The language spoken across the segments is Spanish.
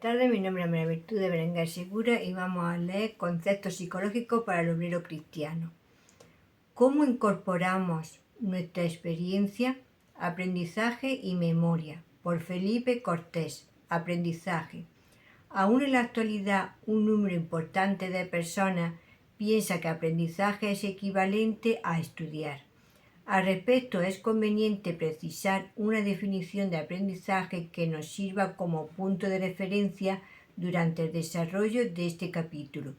Tarde, mi nombre es María Virtud de Berenguer Segura y vamos a leer Conceptos psicológicos para el obrero cristiano. ¿Cómo incorporamos nuestra experiencia, aprendizaje y memoria? Por Felipe Cortés. Aprendizaje. Aún en la actualidad, un número importante de personas piensa que aprendizaje es equivalente a estudiar. Al respecto, es conveniente precisar una definición de aprendizaje que nos sirva como punto de referencia durante el desarrollo de este capítulo.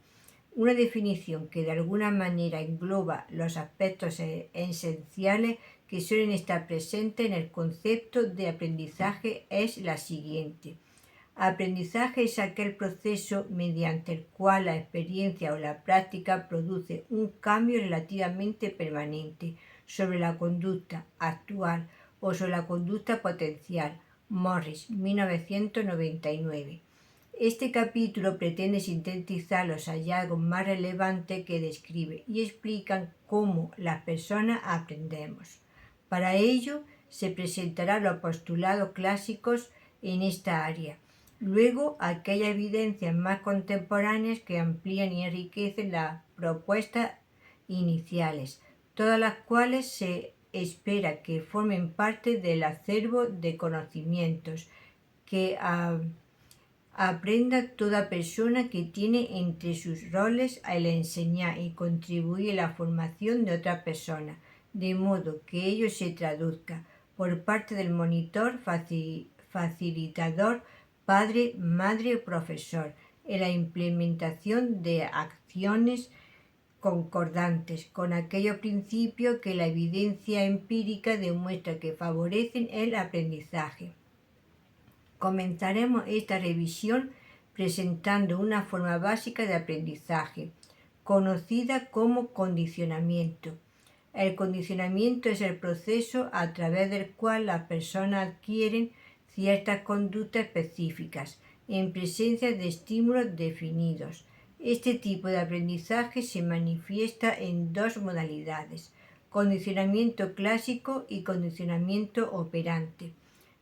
Una definición que de alguna manera engloba los aspectos esenciales que suelen estar presentes en el concepto de aprendizaje es la siguiente. Aprendizaje es aquel proceso mediante el cual la experiencia o la práctica produce un cambio relativamente permanente sobre la conducta actual o sobre la conducta potencial. Morris, 1999. Este capítulo pretende sintetizar los hallazgos más relevantes que describe y explican cómo las personas aprendemos. Para ello, se presentarán los postulados clásicos en esta área. Luego, aquellas evidencias más contemporáneas que amplían y enriquecen las propuestas iniciales, todas las cuales se espera que formen parte del acervo de conocimientos que aprenda toda persona que tiene entre sus roles el enseñar y contribuir a la formación de otra persona, de modo que ello se traduzca por parte del monitor, facilitador, padre, madre o profesor, en la implementación de acciones concordantes con aquellos principios que la evidencia empírica demuestra que favorecen el aprendizaje. Comenzaremos esta revisión presentando una forma básica de aprendizaje, conocida como condicionamiento. El condicionamiento es el proceso a través del cual las personas adquieren ciertas conductas específicas en presencia de estímulos definidos. Este tipo de aprendizaje se manifiesta en dos modalidades: condicionamiento clásico y condicionamiento operante.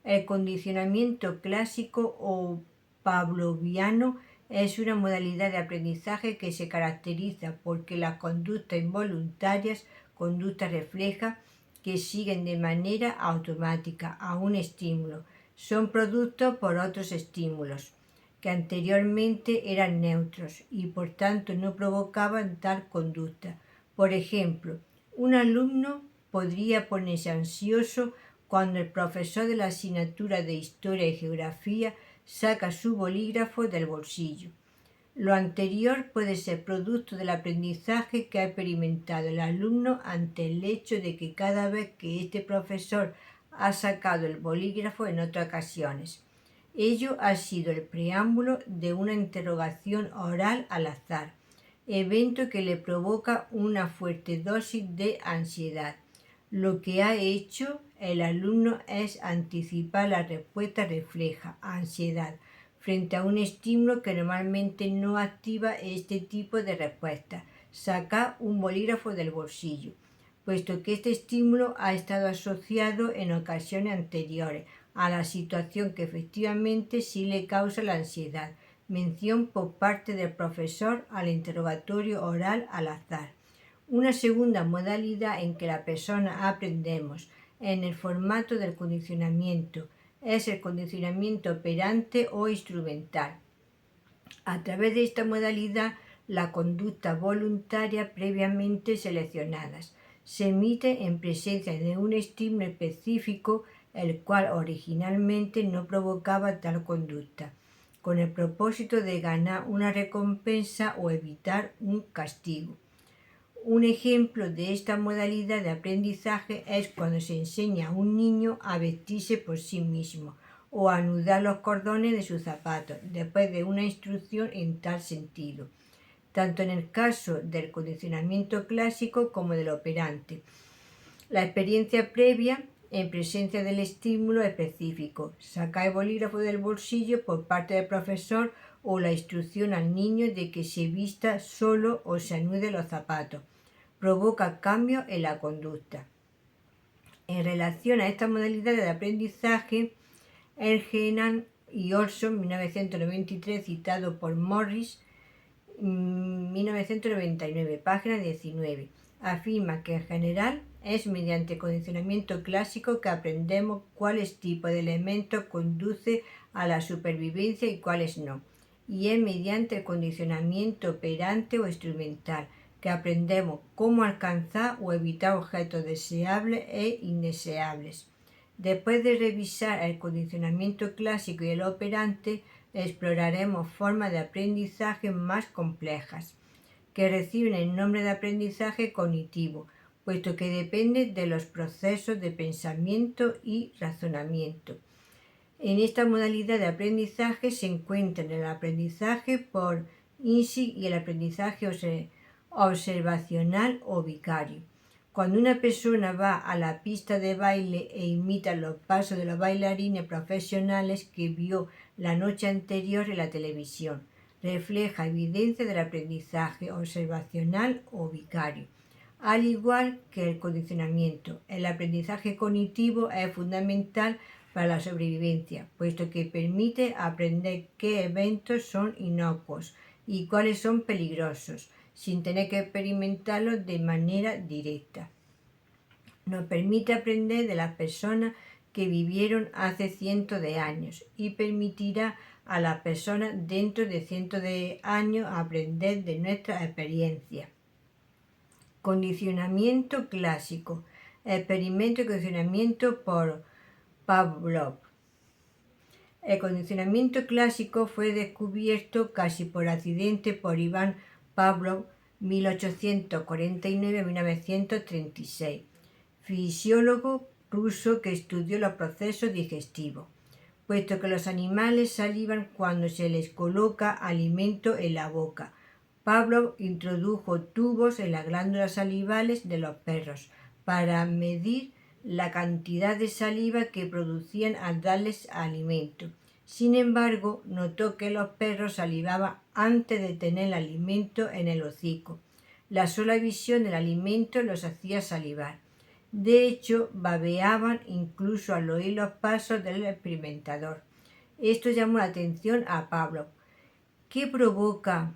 El condicionamiento clásico o pavloviano es una modalidad de aprendizaje que se caracteriza porque las conductas involuntarias, conductas reflejas que siguen de manera automática a un estímulo, son productos por otros estímulos que anteriormente eran neutros y por tanto no provocaban tal conducta. Por ejemplo, un alumno podría ponerse ansioso cuando el profesor de la asignatura de Historia y Geografía saca su bolígrafo del bolsillo. Lo anterior puede ser producto del aprendizaje que ha experimentado el alumno ante el hecho de que cada vez que este profesor ha sacado el bolígrafo en otras ocasiones, ello ha sido el preámbulo de una interrogación oral al azar, evento que le provoca una fuerte dosis de ansiedad. Lo que ha hecho el alumno es anticipar la respuesta refleja, ansiedad, frente a un estímulo que normalmente no activa este tipo de respuesta, sacar un bolígrafo del bolsillo, puesto que este estímulo ha estado asociado en ocasiones anteriores a la situación que efectivamente sí le causa la ansiedad. Mención por parte del profesor al interrogatorio oral al azar. Una segunda modalidad en que la persona aprendemos en el formato del condicionamiento es el condicionamiento operante o instrumental. A través de esta modalidad, la conducta voluntaria previamente seleccionadas se emite en presencia de un estímulo específico, el cual originalmente no provocaba tal conducta, con el propósito de ganar una recompensa o evitar un castigo. Un ejemplo de esta modalidad de aprendizaje es cuando se enseña a un niño a vestirse por sí mismo o a anudar los cordones de sus zapatos después de una instrucción en tal sentido, tanto en el caso del condicionamiento clásico como del operante. La experiencia previa en presencia del estímulo específico, sacar el bolígrafo del bolsillo por parte del profesor o la instrucción al niño de que se vista solo o se anude los zapatos, provoca cambios en la conducta. En relación a esta modalidad de aprendizaje, Ergenan y Olson, 1993, citado por Morris, 1999, página 19, afirma que en general es mediante condicionamiento clásico que aprendemos cuáles tipos de elementos conduce a la supervivencia y cuáles no. Y es mediante el condicionamiento operante o instrumental que aprendemos cómo alcanzar o evitar objetos deseables e indeseables. Después de revisar el condicionamiento clásico y el operante, exploraremos formas de aprendizaje más complejas, que reciben el nombre de aprendizaje cognitivo, puesto que depende de los procesos de pensamiento y razonamiento. En esta modalidad de aprendizaje se encuentran el aprendizaje por insight y el aprendizaje observacional o vicario. Cuando una persona va a la pista de baile e imita los pasos de los bailarines profesionales que vio la noche anterior en la televisión, refleja evidencia del aprendizaje observacional o vicario. Al igual que el condicionamiento, el aprendizaje cognitivo es fundamental para la sobrevivencia, puesto que permite aprender qué eventos son inocuos y cuáles son peligrosos, sin tener que experimentarlos de manera directa. Nos permite aprender de las personas que vivieron hace cientos de años y permitirá a las personas dentro de cientos de años aprender de nuestras experiencias. Condicionamiento clásico. Experimento de condicionamiento por Pavlov. El condicionamiento clásico fue descubierto casi por accidente por Iván Pavlov, 1849-1936, fisiólogo ruso que estudió los procesos digestivos, puesto que los animales salivan cuando se les coloca alimento en la boca. Pavlov introdujo tubos en las glándulas salivales de los perros para medir la cantidad de saliva que producían al darles alimento. Sin embargo, notó que los perros salivaban antes de tener el alimento en el hocico. La sola visión del alimento los hacía salivar. De hecho, babeaban incluso al oír los pasos del experimentador. Esto llamó la atención a Pavlov. ¿Qué provoca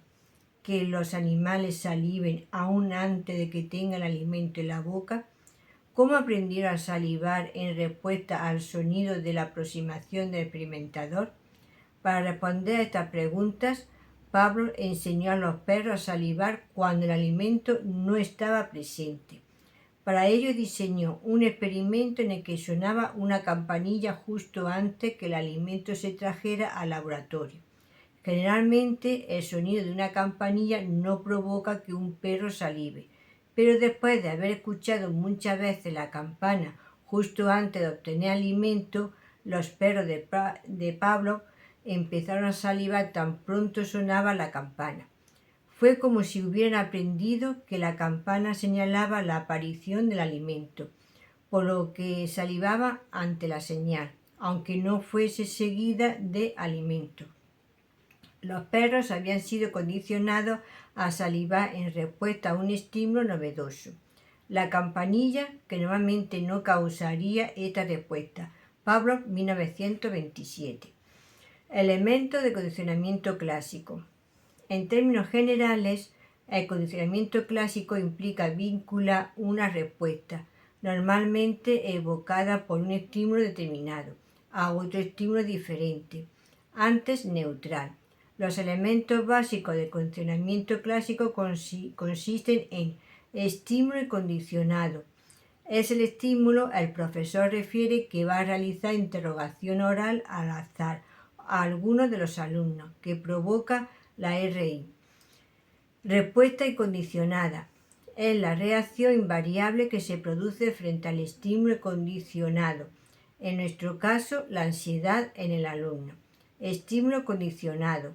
que los animales saliven aún antes de que tengan el alimento en la boca? ¿Cómo aprendieron a salivar en respuesta al sonido de la aproximación del experimentador? Para responder a estas preguntas, Pavlov enseñó a los perros a salivar cuando el alimento no estaba presente. Para ello diseñó un experimento en el que sonaba una campanilla justo antes que el alimento se trajera al laboratorio. Generalmente el sonido de una campanilla no provoca que un perro salive, pero después de haber escuchado muchas veces la campana justo antes de obtener alimento, los perros de Pavlov empezaron a salivar tan pronto sonaba la campana. Fue como si hubieran aprendido que la campana señalaba la aparición del alimento, por lo que salivaba ante la señal, aunque no fuese seguida de alimento. Los perros habían sido condicionados a salivar en respuesta a un estímulo novedoso. La campanilla, que normalmente no causaría esta respuesta. Pavlov, 1927. Elementos de condicionamiento clásico. En términos generales, el condicionamiento clásico implica vincular una respuesta, normalmente evocada por un estímulo determinado, a otro estímulo diferente, antes neutral. Los elementos básicos del condicionamiento clásico consisten en estímulo y condicionado. Es el estímulo, el profesor refiere que va a realizar interrogación oral al azar a algunos de los alumnos, que provoca la RI. Respuesta incondicionada. Es la reacción invariable que se produce frente al estímulo condicionado, en nuestro caso la ansiedad en el alumno. Estímulo condicionado.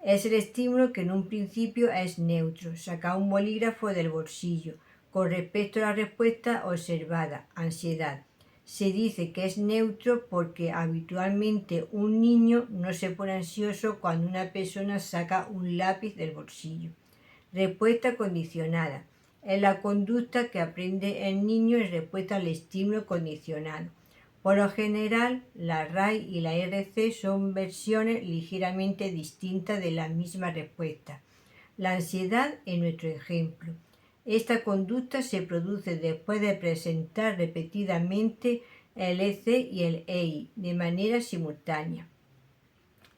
Es el estímulo que en un principio es neutro, saca un bolígrafo del bolsillo, con respecto a la respuesta observada, ansiedad. Se dice que es neutro porque habitualmente un niño no se pone ansioso cuando una persona saca un lápiz del bolsillo. Respuesta condicionada. Es la conducta que aprende el niño en respuesta al estímulo condicionado. Por lo general, la RAI y la RC son versiones ligeramente distintas de la misma respuesta. La ansiedad es nuestro ejemplo. Esta conducta se produce después de presentar repetidamente el EC y el EI de manera simultánea.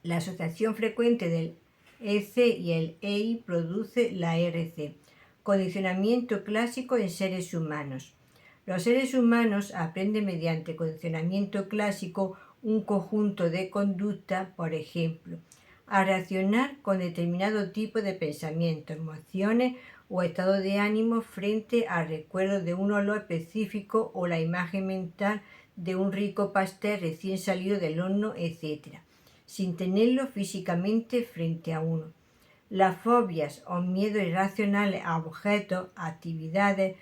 La asociación frecuente del EC y el EI produce la RC, condicionamiento clásico en seres humanos. Los seres humanos aprenden mediante condicionamiento clásico un conjunto de conducta, por ejemplo, a reaccionar con determinado tipo de pensamiento, emociones o estado de ánimo frente al recuerdo de un olor específico o la imagen mental de un rico pastel recién salido del horno, etc., sin tenerlo físicamente frente a uno. Las fobias o miedos irracionales a objetos, actividades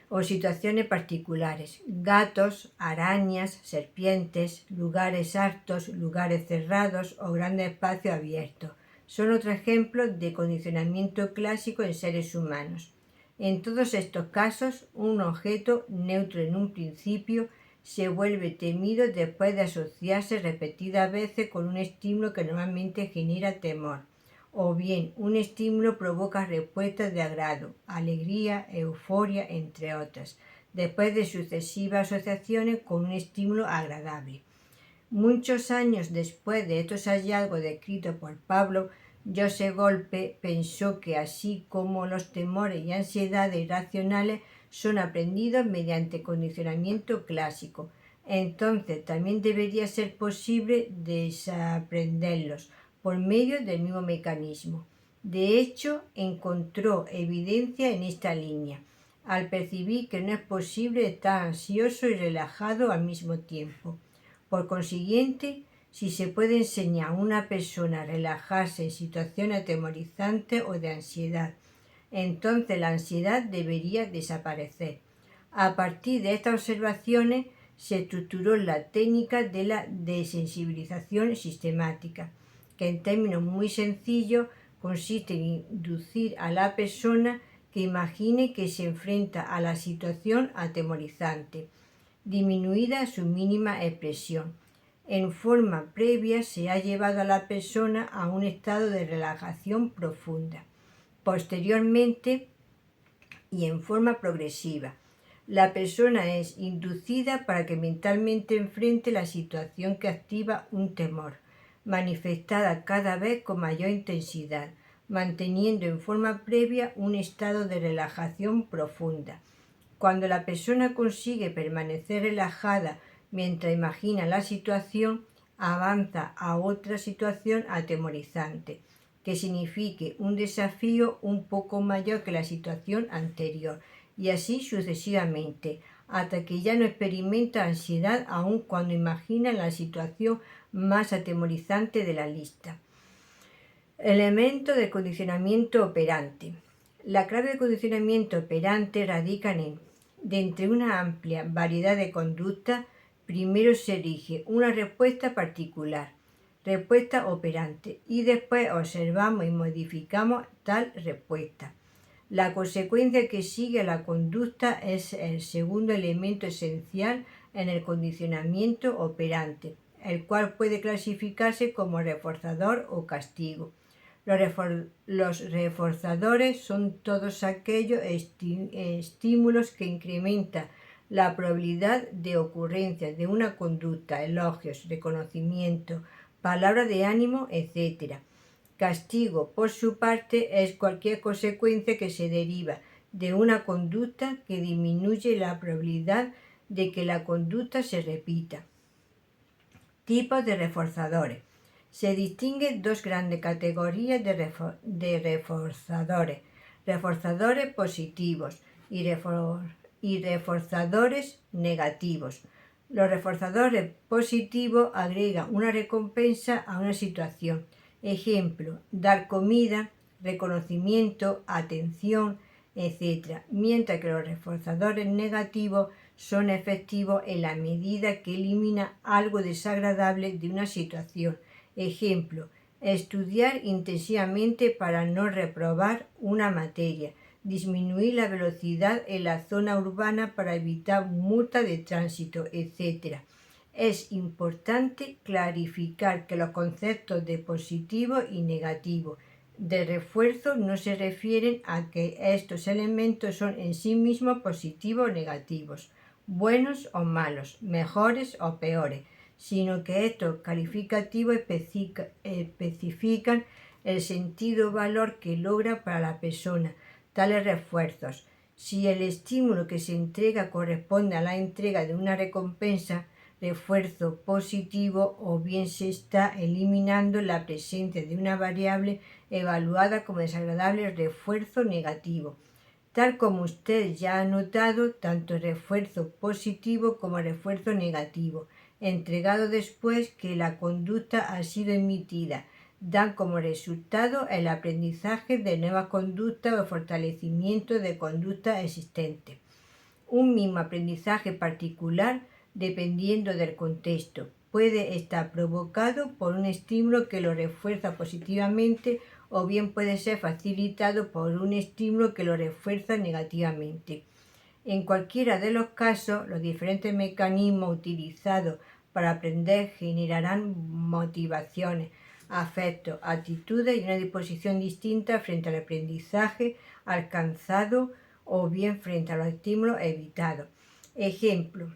o situaciones particulares, gatos, arañas, serpientes, lugares altos, lugares cerrados o grandes espacios abiertos, son otro ejemplo de condicionamiento clásico en seres humanos. En todos estos casos, un objeto neutro en un principio se vuelve temido después de asociarse repetidas veces con un estímulo que normalmente genera temor. O bien, un estímulo provoca respuestas de agrado, alegría, euforia, entre otras, después de sucesivas asociaciones con un estímulo agradable. Muchos años después de estos hallazgos descritos por Pablo, Joseph Golpe pensó que así como los temores y ansiedades irracionales son aprendidos mediante condicionamiento clásico, entonces también debería ser posible desaprenderlos por medio del mismo mecanismo. De hecho, encontró evidencia en esta línea, al percibir que no es posible estar ansioso y relajado al mismo tiempo. Por consiguiente, si se puede enseñar a una persona a relajarse en situaciones atemorizantes o de ansiedad, entonces la ansiedad debería desaparecer. A partir de estas observaciones se estructuró la técnica de la desensibilización sistemática, que en términos muy sencillos consiste en inducir a la persona que imagine que se enfrenta a la situación atemorizante, disminuida a su mínima expresión. En forma previa se ha llevado a la persona a un estado de relajación profunda. Posteriormente, y en forma progresiva, la persona es inducida para que mentalmente enfrente la situación que activa un temor, manifestada cada vez con mayor intensidad, manteniendo en forma previa un estado de relajación profunda. Cuando la persona consigue permanecer relajada mientras imagina la situación, avanza a otra situación atemorizante, que signifique un desafío un poco mayor que la situación anterior, y así sucesivamente, hasta que ya no experimenta ansiedad aun cuando imagina la situación más atemorizante de la lista. Elemento de condicionamiento operante. La clave de condicionamiento operante radica en de entre una amplia variedad de conductas, primero se elige una respuesta particular, respuesta operante, y después observamos y modificamos tal respuesta. La consecuencia que sigue a la conducta es el segundo elemento esencial en el condicionamiento operante, el cual puede clasificarse como reforzador o castigo. Los reforzadores son todos aquellos estímulos que incrementan la probabilidad de ocurrencia de una conducta, elogios, reconocimiento, palabras de ánimo, etc. Castigo, por su parte, es cualquier consecuencia que se deriva de una conducta que disminuye la probabilidad de que la conducta se repita. Tipos de reforzadores. Se distinguen dos grandes categorías de reforzadores: reforzadores positivos y reforzadores negativos. Los reforzadores positivos agregan una recompensa a una situación. Ejemplo: dar comida, reconocimiento, atención, etc. Mientras que los reforzadores negativos son efectivos en la medida que eliminan algo desagradable de una situación. Ejemplo: estudiar intensivamente para no reprobar una materia, disminuir la velocidad en la zona urbana para evitar multa de tránsito, etc. Es importante clarificar que los conceptos de positivo y negativo de refuerzo no se refieren a que estos elementos son en sí mismos positivos o negativos, buenos o malos, mejores o peores, sino que estos calificativos especifican el sentido o valor que logra para la persona tales refuerzos. Si el estímulo que se entrega corresponde a la entrega de una recompensa, refuerzo positivo, o bien se está eliminando la presencia de una variable evaluada como desagradable, refuerzo negativo. Tal como usted ya ha notado, tanto el refuerzo positivo como el refuerzo negativo, entregado después que la conducta ha sido emitida, dan como resultado el aprendizaje de nuevas conductas o el fortalecimiento de conductas existentes. Un mismo aprendizaje particular, dependiendo del contexto, puede estar provocado por un estímulo que lo refuerza positivamente o bien puede ser facilitado por un estímulo que lo refuerza negativamente. En cualquiera de los casos, los diferentes mecanismos utilizados para aprender generarán motivaciones, afectos, actitudes y una disposición distinta frente al aprendizaje alcanzado o bien frente a los estímulos evitados. Ejemplo: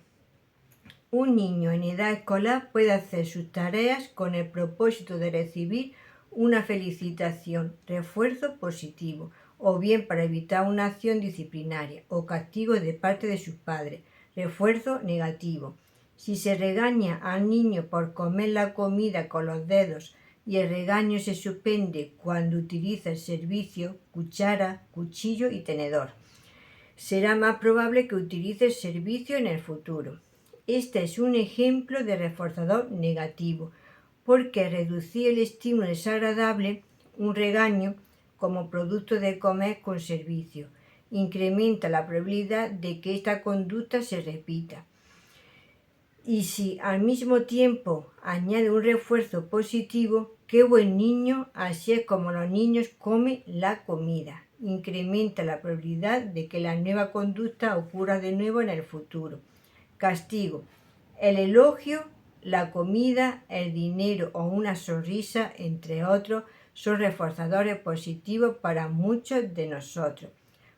un niño en edad escolar puede hacer sus tareas con el propósito de recibir una felicitación, refuerzo positivo, o bien para evitar una acción disciplinaria o castigo de parte de sus padres, refuerzo negativo. Si se regaña al niño por comer la comida con los dedos y el regaño se suspende cuando utiliza el servicio cuchara, cuchillo y tenedor, será más probable que utilice el servicio en el futuro. Este es un ejemplo de reforzador negativo, porque reducir el estímulo desagradable, un regaño, como producto de comer con servicio, incrementa la probabilidad de que esta conducta se repita. Y si al mismo tiempo añade un refuerzo positivo, qué buen niño, así es como los niños comen la comida, incrementa la probabilidad de que la nueva conducta ocurra de nuevo en el futuro. Castigo: el elogio, la comida, el dinero o una sonrisa, entre otros, son reforzadores positivos para muchos de nosotros.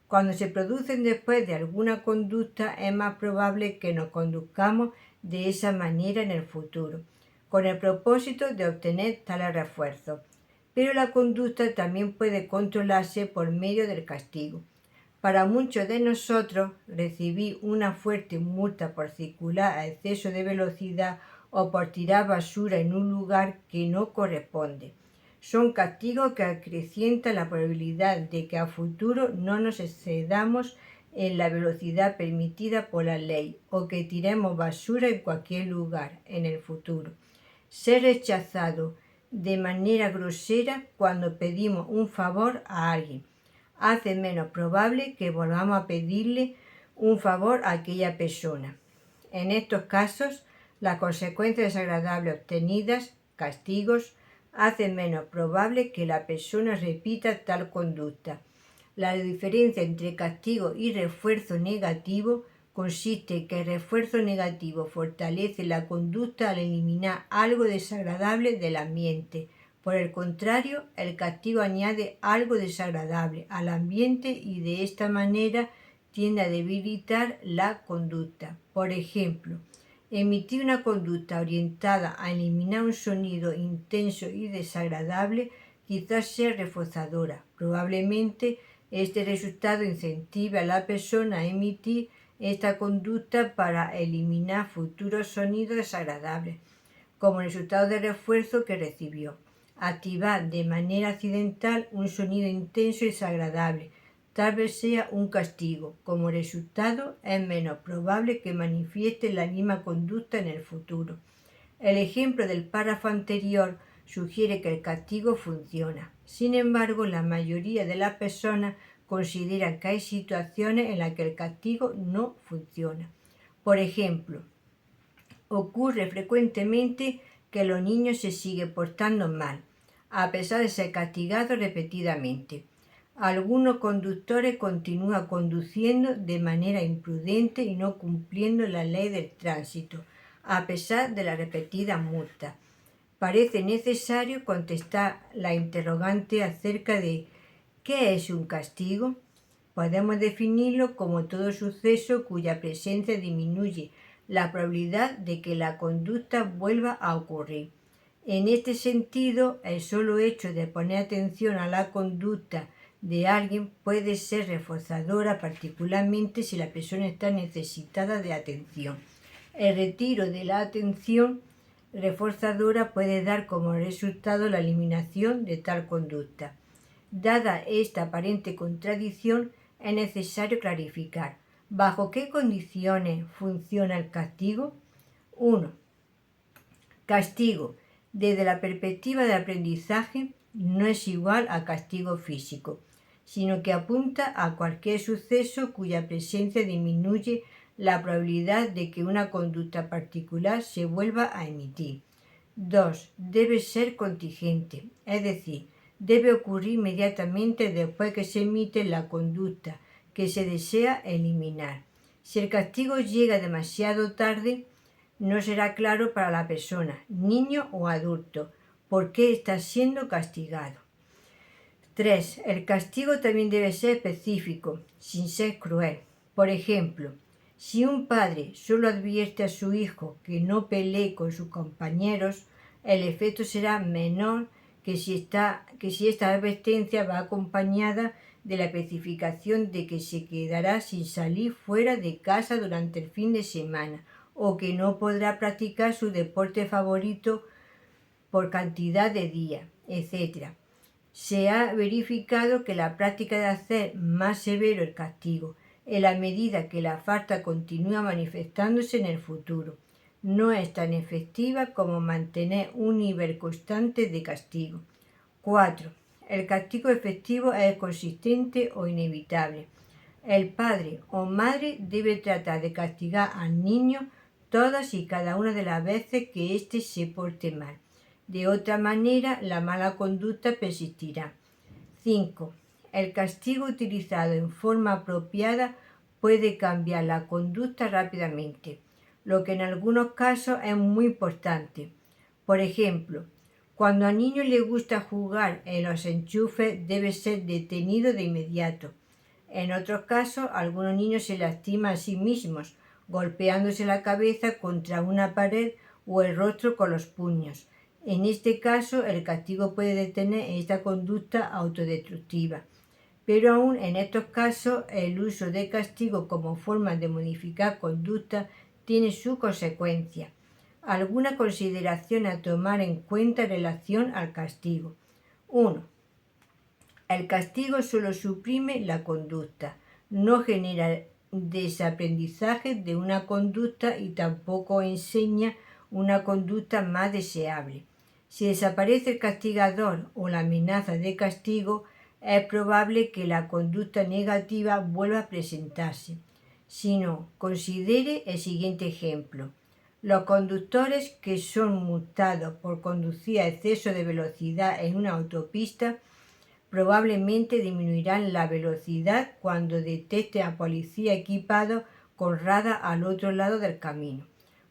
Cuando se producen después de alguna conducta, es más probable que nos conduzcamos de esa manera en el futuro, con el propósito de obtener tales refuerzos. Pero la conducta también puede controlarse por medio del castigo. Para muchos de nosotros, recibir una fuerte multa por circular a exceso de velocidad o por tirar basura en un lugar que no corresponde son castigos que acrecientan la probabilidad de que a futuro no nos excedamos en la velocidad permitida por la ley o que tiremos basura en cualquier lugar en el futuro. Ser rechazado de manera grosera cuando pedimos un favor a alguien hace menos probable que volvamos a pedirle un favor a aquella persona. En estos casos, las consecuencias desagradables obtenidas, castigos, hacen menos probable que la persona repita tal conducta. La diferencia entre castigo y refuerzo negativo consiste en que el refuerzo negativo fortalece la conducta al eliminar algo desagradable del ambiente. Por el contrario, el castigo añade algo desagradable al ambiente y de esta manera tiende a debilitar la conducta. Por ejemplo, emitir una conducta orientada a eliminar un sonido intenso y desagradable quizás sea reforzadora. Probablemente este resultado incentive a la persona a emitir esta conducta para eliminar futuros sonidos desagradables, como resultado del refuerzo que recibió. Activar de manera accidental un sonido intenso y desagradable tal vez sea un castigo. Como resultado, es menos probable que manifieste la misma conducta en el futuro. El ejemplo del párrafo anterior sugiere que el castigo funciona. Sin embargo, la mayoría de las personas consideran que hay situaciones en las que el castigo no funciona. Por ejemplo, ocurre frecuentemente que los niños se siguen portando mal, a pesar de ser castigados repetidamente. Algunos conductores continúan conduciendo de manera imprudente y no cumpliendo la ley del tránsito, a pesar de las repetidas multas. Parece necesario contestar la interrogante acerca de ¿qué es un castigo? Podemos definirlo como todo suceso cuya presencia disminuye la probabilidad de que la conducta vuelva a ocurrir. En este sentido, el solo hecho de poner atención a la conducta de alguien puede ser reforzadora, particularmente si la persona está necesitada de atención. El retiro de la atención reforzadora puede dar como resultado la eliminación de tal conducta. Dada esta aparente contradicción, es necesario clarificar ¿bajo qué condiciones funciona el castigo? 1. Castigo. Desde la perspectiva del aprendizaje, no es igual a castigo físico, sino que apunta a cualquier suceso cuya presencia disminuye la probabilidad de que una conducta particular se vuelva a emitir. 2. Debe ser contingente, es decir, debe ocurrir inmediatamente después que se emite la conducta que se desea eliminar. Si el castigo llega demasiado tarde, no será claro para la persona, niño o adulto, por qué está siendo castigado. 3. El castigo también debe ser específico, sin ser cruel. Por ejemplo, si un padre solo advierte a su hijo que no pelee con sus compañeros, el efecto será menor que si esta advertencia va acompañada de la especificación de que se quedará sin salir fuera de casa durante el fin de semana o que no podrá practicar su deporte favorito por cantidad de días, etc. Se ha verificado que la práctica de hacer más severo el castigo, en la medida que la falta continúa manifestándose en el futuro, no es tan efectiva como mantener un nivel constante de castigo. 4. El castigo efectivo es consistente o inevitable. El padre o madre debe tratar de castigar al niño todas y cada una de las veces que éste se porte mal. De otra manera, la mala conducta persistirá. 5. El castigo utilizado en forma apropiada puede cambiar la conducta rápidamente, lo que en algunos casos es muy importante. Por ejemplo, cuando al niño le gusta jugar en los enchufes, debe ser detenido de inmediato. En otros casos, algunos niños se lastiman a sí mismos, golpeándose la cabeza contra una pared o el rostro con los puños. En este caso, el castigo puede detener esta conducta autodestructiva. Pero aún en estos casos, el uso de castigo como forma de modificar conducta tiene su consecuencia. Alguna consideración a tomar en cuenta en relación al castigo. 1. El castigo solo suprime la conducta, no genera desaprendizaje de una conducta y tampoco enseña una conducta más deseable. Si desaparece el castigador o la amenaza de castigo, es probable que la conducta negativa vuelva a presentarse. Si no, considere el siguiente ejemplo. Los conductores que son multados por conducir a exceso de velocidad en una autopista probablemente disminuirán la velocidad cuando detecten a policía equipado con radar al otro lado del camino,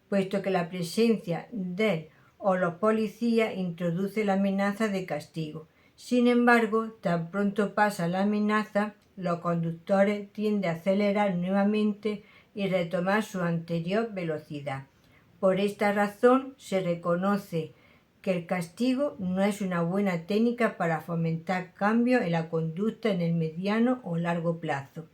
puesto que la presencia de él o los policías introduce la amenaza de castigo. Sin embargo, tan pronto pasa la amenaza, los conductores tienden a acelerar nuevamente y retomar su anterior velocidad. Por esta razón, se reconoce que el castigo no es una buena técnica para fomentar cambios en la conducta en el mediano o largo plazo.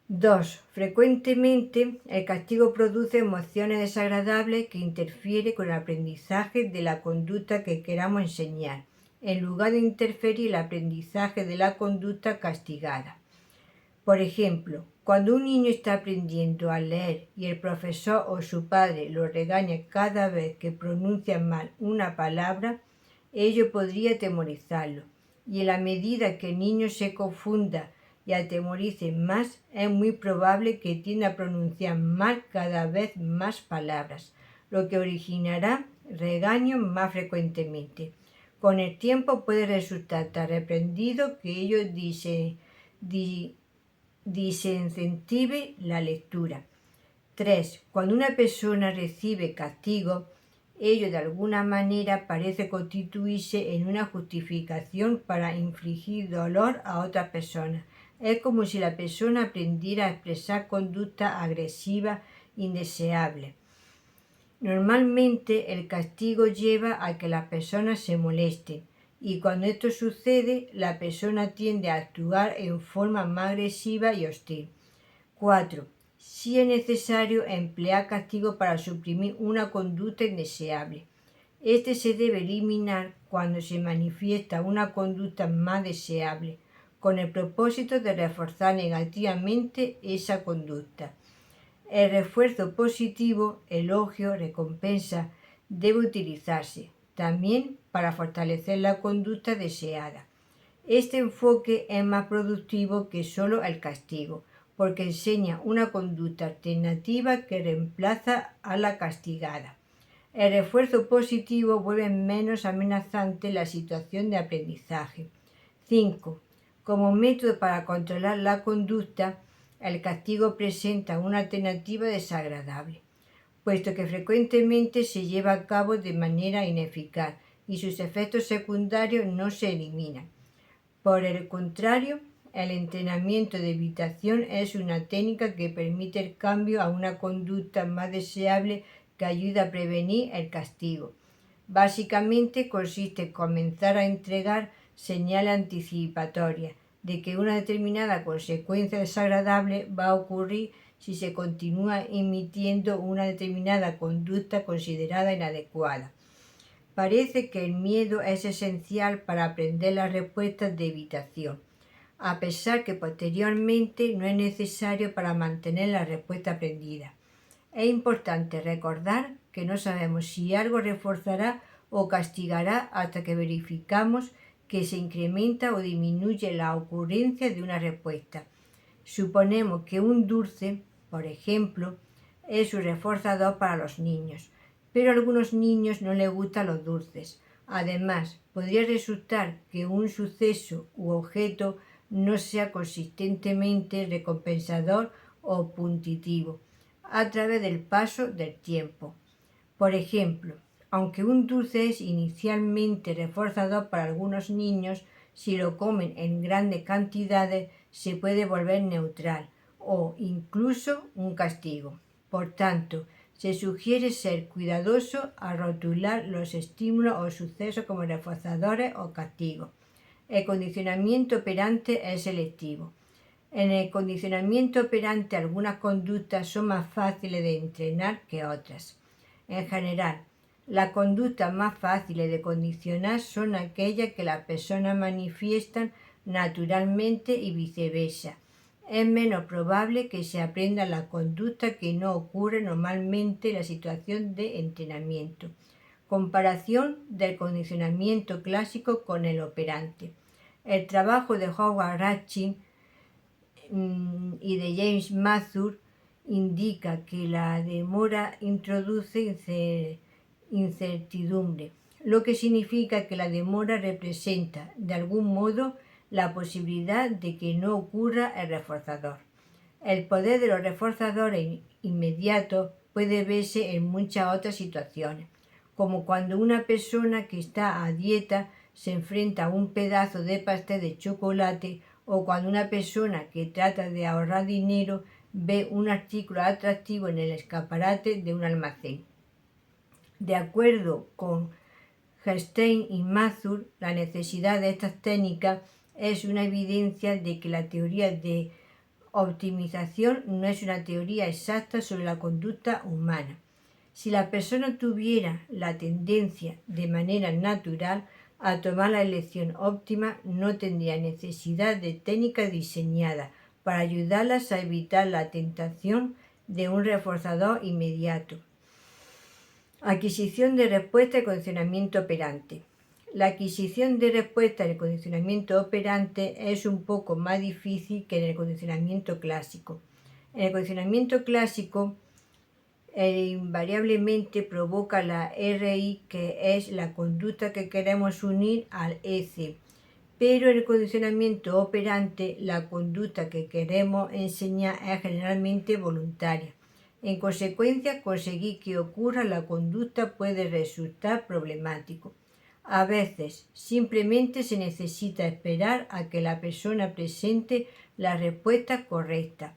2. Frecuentemente, el castigo produce emociones desagradables que interfieren con el aprendizaje de la conducta que queramos enseñar, en lugar de interferir el aprendizaje de la conducta castigada. Por ejemplo, cuando un niño está aprendiendo a leer y el profesor o su padre lo regaña cada vez que pronuncia mal una palabra, ello podría atemorizarlo. Y en la medida que el niño se confunda y atemorice más, es muy probable que tienda a pronunciar mal cada vez más palabras, lo que originará regaños más frecuentemente. Con el tiempo puede resultar tan reprendido que ello desincentive la lectura. 3. Cuando una persona recibe castigo, ello de alguna manera parece constituirse en una justificación para infligir dolor a otra persona. Es como si la persona aprendiera a expresar conducta agresiva indeseable. Normalmente el castigo lleva a que la persona se moleste y cuando esto sucede la persona tiende a actuar en forma más agresiva y hostil. 4. Si es necesario emplear castigo para suprimir una conducta indeseable. Este se debe eliminar cuando se manifiesta una conducta más deseable, con el propósito de reforzar negativamente esa conducta. El refuerzo positivo, elogio, recompensa, debe utilizarse también para fortalecer la conducta deseada. Este enfoque es más productivo que solo el castigo, porque enseña una conducta alternativa que reemplaza a la castigada. El refuerzo positivo vuelve menos amenazante la situación de aprendizaje. 5. Como método para controlar la conducta, el castigo presenta una alternativa desagradable, puesto que frecuentemente se lleva a cabo de manera ineficaz y sus efectos secundarios no se eliminan. Por el contrario, el entrenamiento de evitación es una técnica que permite el cambio a una conducta más deseable que ayuda a prevenir el castigo. Básicamente consiste en comenzar a entregar señales anticipatorias de que una determinada consecuencia desagradable va a ocurrir si se continúa emitiendo una determinada conducta considerada inadecuada. Parece que el miedo es esencial para aprender las respuestas de evitación, a pesar que posteriormente no es necesario para mantener la respuesta aprendida. Es importante recordar que no sabemos si algo reforzará o castigará hasta que verificamos que se incrementa o disminuye la ocurrencia de una respuesta. Suponemos que un dulce, por ejemplo, es un reforzador para los niños, pero a algunos niños no les gustan los dulces. Además, podría resultar que un suceso u objeto no sea consistentemente recompensador o punitivo a través del paso del tiempo. Por ejemplo, aunque un dulce es inicialmente reforzador para algunos niños, si lo comen en grandes cantidades se puede volver neutral o incluso un castigo. Por tanto, se sugiere ser cuidadoso al rotular los estímulos o sucesos como reforzadores o castigos. El condicionamiento operante es selectivo. En el condicionamiento operante algunas conductas son más fáciles de entrenar que otras. En general, las conductas más fáciles de condicionar son aquellas que las personas manifiestan naturalmente y viceversa. Es menos probable que se aprenda la conducta que no ocurre normalmente en la situación de entrenamiento. Comparación del condicionamiento clásico con el operante. El trabajo de Howard Ratchin y de James Mazur indica que la demora introduce incertidumbre, lo que significa que la demora representa, de algún modo, la posibilidad de que no ocurra el reforzador. El poder de los reforzadores inmediatos puede verse en muchas otras situaciones, como cuando una persona que está a dieta se enfrenta a un pedazo de pastel de chocolate o cuando una persona que trata de ahorrar dinero ve un artículo atractivo en el escaparate de un almacén. De acuerdo con Herstein y Mazur, la necesidad de estas técnicas es una evidencia de que la teoría de optimización no es una teoría exacta sobre la conducta humana. Si la persona tuviera la tendencia de manera natural a tomar la elección óptima, no tendría necesidad de técnicas diseñadas para ayudarlas a evitar la tentación de un reforzador inmediato. Adquisición de respuesta y condicionamiento operante. La adquisición de respuesta en el condicionamiento operante es un poco más difícil que en el condicionamiento clásico. En el condicionamiento clásico, invariablemente provoca la RI, que es la conducta que queremos unir al EC. Pero en el condicionamiento operante, la conducta que queremos enseñar es generalmente voluntaria. En consecuencia, conseguir que ocurra la conducta puede resultar problemático. A veces, simplemente se necesita esperar a que la persona presente la respuesta correcta.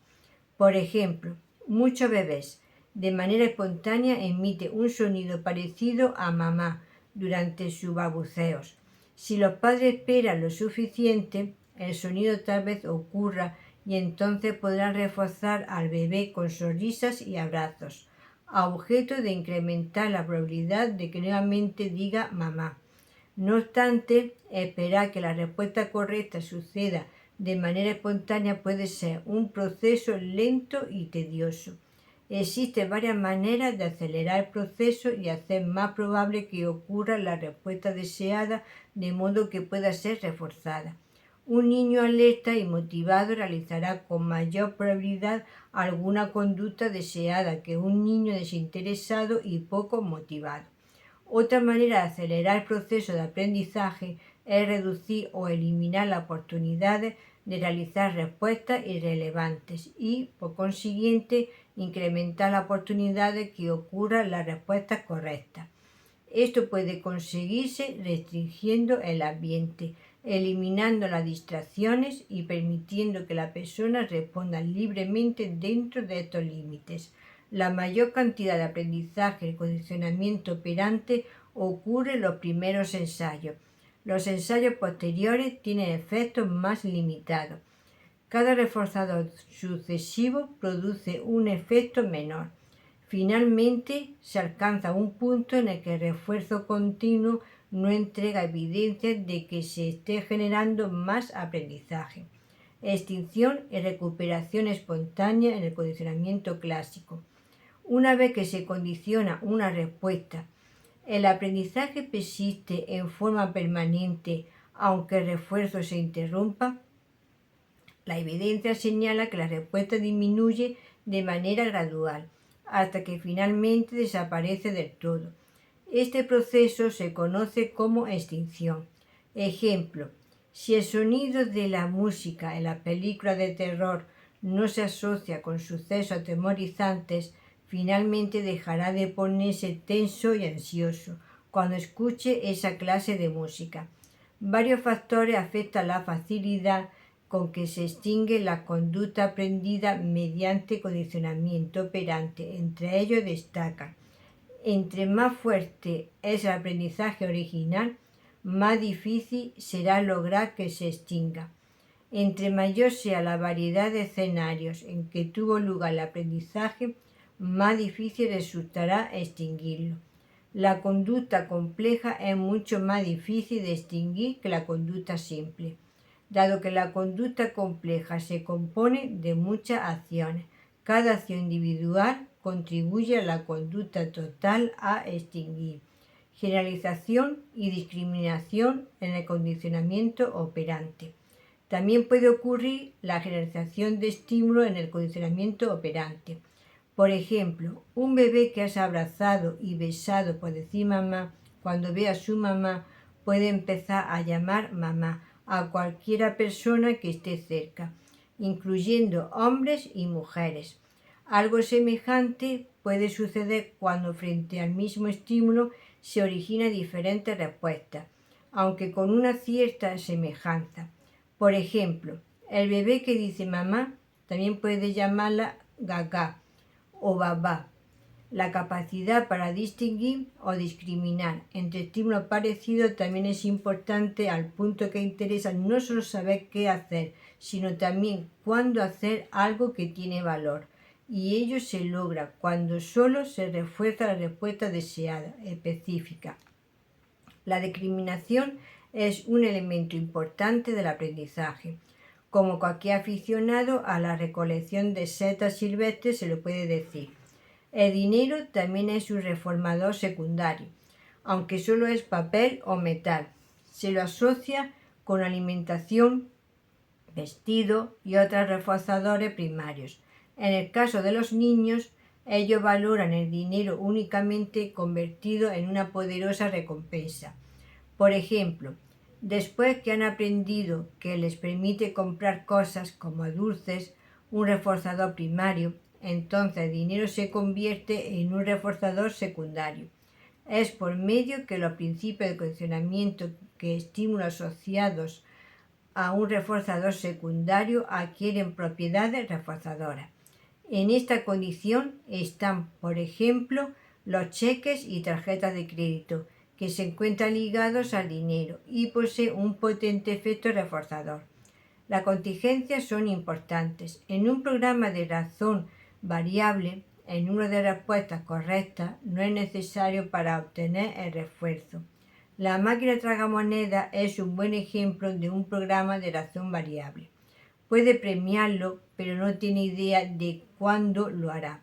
Por ejemplo, muchos bebés, de manera espontánea, emiten un sonido parecido a mamá durante sus balbuceos. Si los padres esperan lo suficiente, el sonido tal vez ocurra y entonces podrán reforzar al bebé con sonrisas y abrazos, a objeto de incrementar la probabilidad de que nuevamente diga mamá. No obstante, esperar que la respuesta correcta suceda de manera espontánea puede ser un proceso lento y tedioso. Existen varias maneras de acelerar el proceso y hacer más probable que ocurra la respuesta deseada de modo que pueda ser reforzada. Un niño alerta y motivado realizará con mayor probabilidad alguna conducta deseada que un niño desinteresado y poco motivado. Otra manera de acelerar el proceso de aprendizaje es reducir o eliminar las oportunidades de realizar respuestas irrelevantes y, por consiguiente, incrementar las oportunidades de que ocurran las respuestas correctas. Esto puede conseguirse restringiendo el ambiente, eliminando las distracciones y permitiendo que la persona responda libremente dentro de estos límites. La mayor cantidad de aprendizaje y condicionamiento operante ocurre en los primeros ensayos. Los ensayos posteriores tienen efectos más limitados. Cada reforzador sucesivo produce un efecto menor. Finalmente, se alcanza un punto en el que el refuerzo continuo no entrega evidencia de que se esté generando más aprendizaje. Extinción y recuperación espontánea en el condicionamiento clásico. Una vez que se condiciona una respuesta, el aprendizaje persiste en forma permanente aunque el refuerzo se interrumpa. La evidencia señala que la respuesta disminuye de manera gradual, hasta que finalmente desaparece del todo. Este proceso se conoce como extinción. Ejemplo, si el sonido de la música en la película de terror no se asocia con sucesos atemorizantes, finalmente dejará de ponerse tenso y ansioso cuando escuche esa clase de música. Varios factores afectan la facilidad con que se extingue la conducta aprendida mediante condicionamiento operante. Entre ellos destacan: entre más fuerte es el aprendizaje original, más difícil será lograr que se extinga. Entre mayor sea la variedad de escenarios en que tuvo lugar el aprendizaje, más difícil resultará extinguirlo. La conducta compleja es mucho más difícil de extinguir que la conducta simple, dado que la conducta compleja se compone de muchas acciones. Cada acción individual contribuye a la conducta total a extinguir. Generalización y discriminación en el condicionamiento operante. También puede ocurrir la generalización de estímulo en el condicionamiento operante. Por ejemplo, un bebé que es abrazado y besado por decir mamá, cuando ve a su mamá, puede empezar a llamar mamá a cualquiera persona que esté cerca, incluyendo hombres y mujeres. Algo semejante puede suceder cuando frente al mismo estímulo se originan diferentes respuestas, aunque con una cierta semejanza. Por ejemplo, el bebé que dice mamá también puede llamarla gaga o babá. La capacidad para distinguir o discriminar entre estímulos parecidos también es importante, al punto que interesa no solo saber qué hacer, sino también cuándo hacer algo que tiene valor. Y ello se logra cuando solo se refuerza la respuesta deseada, específica. La discriminación es un elemento importante del aprendizaje. Como cualquier aficionado a la recolección de setas silvestres se lo puede decir. El dinero también es un reformador secundario, aunque solo es papel o metal. Se lo asocia con alimentación, vestido y otros reforzadores primarios. En el caso de los niños, ellos valoran el dinero únicamente convertido en una poderosa recompensa. Por ejemplo, después que han aprendido que les permite comprar cosas como dulces, un reforzador primario, Entonces el dinero se convierte en un reforzador secundario. Es por medio que los principios de condicionamiento que estímulos asociados a un reforzador secundario adquieren propiedades reforzadoras. En esta condición están, por ejemplo, los cheques y tarjetas de crédito, que se encuentran ligados al dinero y poseen un potente efecto reforzador. Las contingencias son importantes. En un programa de razón variable, el número de respuestas correctas no es necesario para obtener el refuerzo. La máquina tragamonedas es un buen ejemplo de un programa de razón variable. Puede premiarlo, pero no tiene idea de cuándo lo hará,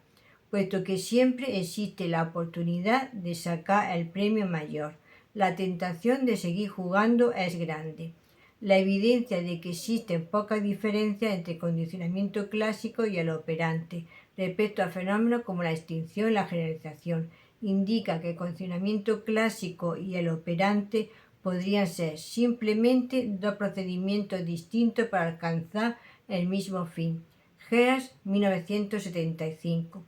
puesto que siempre existe la oportunidad de sacar el premio mayor. La tentación de seguir jugando es grande. La evidencia de que existen pocas diferencias entre el condicionamiento clásico y el operante respecto a fenómenos como la extinción y la generalización indica que el condicionamiento clásico y el operante podrían ser simplemente dos procedimientos distintos para alcanzar el mismo fin. Gears, 1975.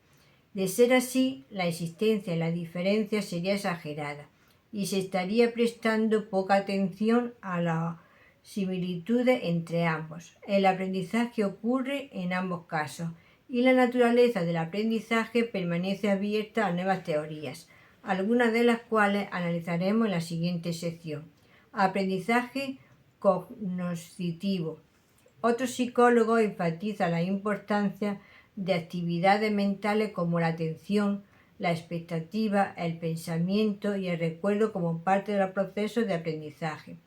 De ser así, la existencia de la diferencia sería exagerada y se estaría prestando poca atención a las similitudes entre ambos. El aprendizaje ocurre en ambos casos y la naturaleza del aprendizaje permanece abierta a nuevas teorías, algunas de las cuales analizaremos en la siguiente sección. Aprendizaje cognoscitivo. Otros psicólogos enfatizan la importancia de actividades mentales como la atención, la expectativa, el pensamiento y el recuerdo como parte del proceso de aprendizaje.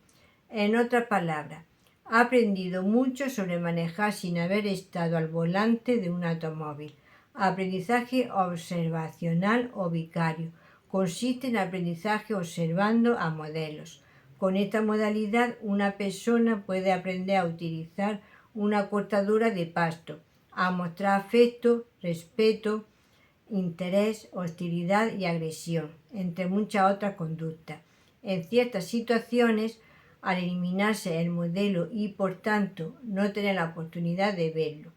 En otras palabras, ha aprendido mucho sobre manejar sin haber estado al volante de un automóvil. Aprendizaje observacional o vicario. Consiste en aprendizaje observando a modelos. Con esta modalidad, una persona puede aprender a utilizar una cortadura de pasto, a mostrar afecto, respeto, interés, hostilidad y agresión, entre muchas otras conductas. En ciertas situaciones, al eliminarse el modelo y por tanto no tener la oportunidad de verlo,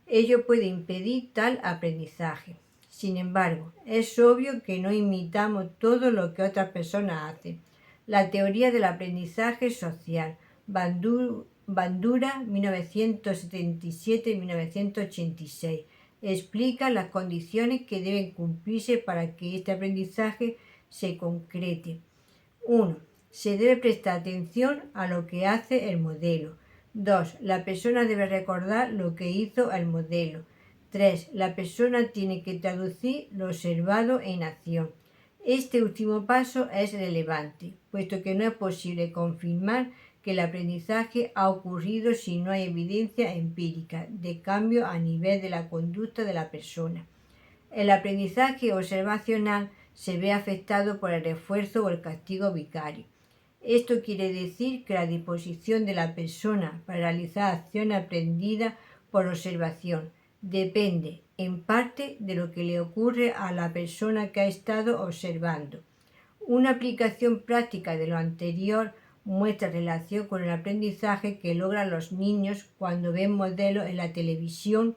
ello puede impedir tal aprendizaje. Sin embargo, es obvio que no imitamos todo lo que otras personas hacen. La teoría del aprendizaje social, Bandura, 1977-1986, explica las condiciones que deben cumplirse para que este aprendizaje se concrete. 1. Se debe prestar atención a lo que hace el modelo. 2. La persona debe recordar lo que hizo el modelo. 3. La persona tiene que traducir lo observado en acción. Este último paso es relevante, puesto que no es posible confirmar que el aprendizaje ha ocurrido si no hay evidencia empírica de cambio a nivel de la conducta de la persona. El aprendizaje observacional se ve afectado por el refuerzo o el castigo vicario. Esto quiere decir que la disposición de la persona para realizar acciones aprendidas por observación depende, en parte, de lo que le ocurre a la persona que ha estado observando. Una aplicación práctica de lo anterior muestra relación con el aprendizaje que logran los niños cuando ven modelos en la televisión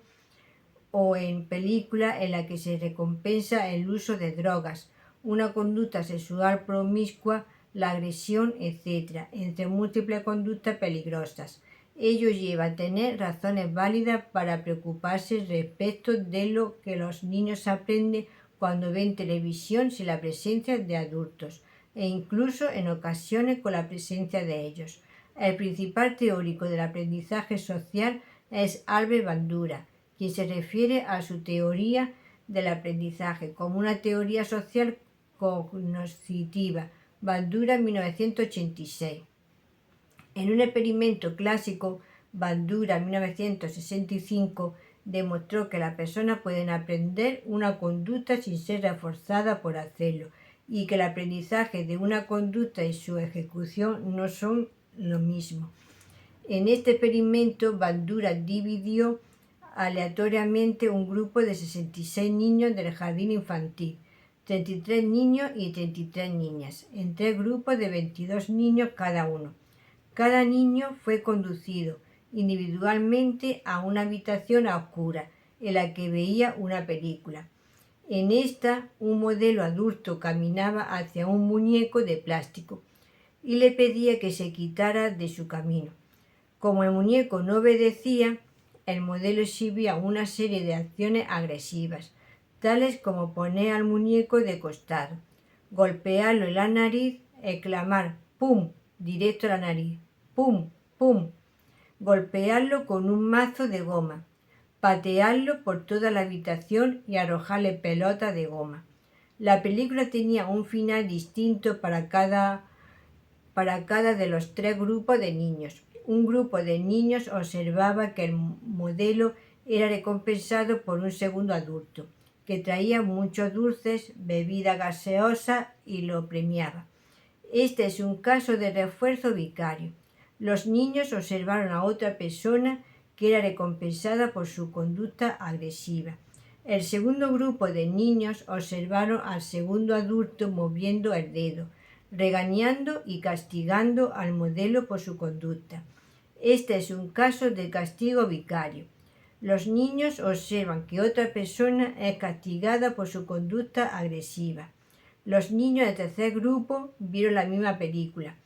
o en películas en las que se recompensa el uso de drogas, una conducta sexual promiscua, la agresión, etc., entre múltiples conductas peligrosas. Ello lleva a tener razones válidas para preocuparse respecto de lo que los niños aprenden cuando ven televisión sin la presencia de adultos, e incluso en ocasiones con la presencia de ellos. El principal teórico del aprendizaje social es Albert Bandura, quien se refiere a su teoría del aprendizaje como una teoría social cognoscitiva, Bandura, 1986. En un experimento clásico, Bandura, 1965, demostró que las personas pueden aprender una conducta sin ser reforzada por hacerlo y que el aprendizaje de una conducta y su ejecución no son lo mismo. En este experimento, Bandura dividió aleatoriamente un grupo de 66 niños del jardín infantil, 33 niños y 33 niñas, en tres grupos de 22 niños cada uno. Cada niño fue conducido individualmente a una habitación a oscuras en la que veía una película. En esta, un modelo adulto caminaba hacia un muñeco de plástico y le pedía que se quitara de su camino. Como el muñeco no obedecía, el modelo exhibía una serie de acciones agresivas, tales como poner al muñeco de costado, golpearlo en la nariz, exclamar ¡pum! Directo a la nariz, ¡pum! ¡pum! Golpearlo con un mazo de goma, patearlo por toda la habitación y arrojarle pelotas de goma. La película tenía un final distinto para cada de los tres grupos de niños. Un grupo de niños observaba que el modelo era recompensado por un segundo adulto, que traía muchos dulces, bebida gaseosa y lo premiaba. Este es un caso de refuerzo vicario. Los niños observaron a otra persona que era recompensada por su conducta agresiva. El segundo grupo de niños observaron al segundo adulto moviendo el dedo, regañando y castigando al modelo por su conducta. Este es un caso de castigo vicario. Los niños observan que otra persona es castigada por su conducta agresiva. Los niños del tercer grupo vieron la misma película,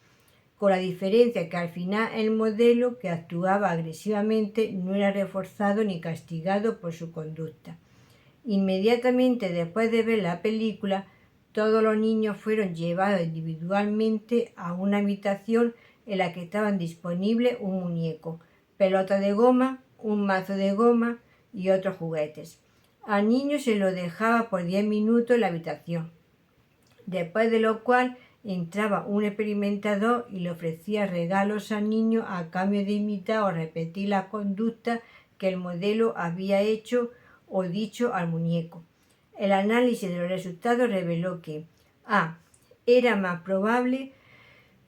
con la diferencia que al final el modelo que actuaba agresivamente no era reforzado ni castigado por su conducta. Inmediatamente después de ver la película, todos los niños fueron llevados individualmente a una habitación en la que estaban disponibles un muñeco, pelota de goma, un mazo de goma y otros juguetes. Al niño se lo dejaba por 10 minutos en la habitación, después de lo cual entraba un experimentador y le ofrecía regalos al niño a cambio de imitar o repetir la conducta que el modelo había hecho o dicho al muñeco. El análisis de los resultados reveló que A. Era más probable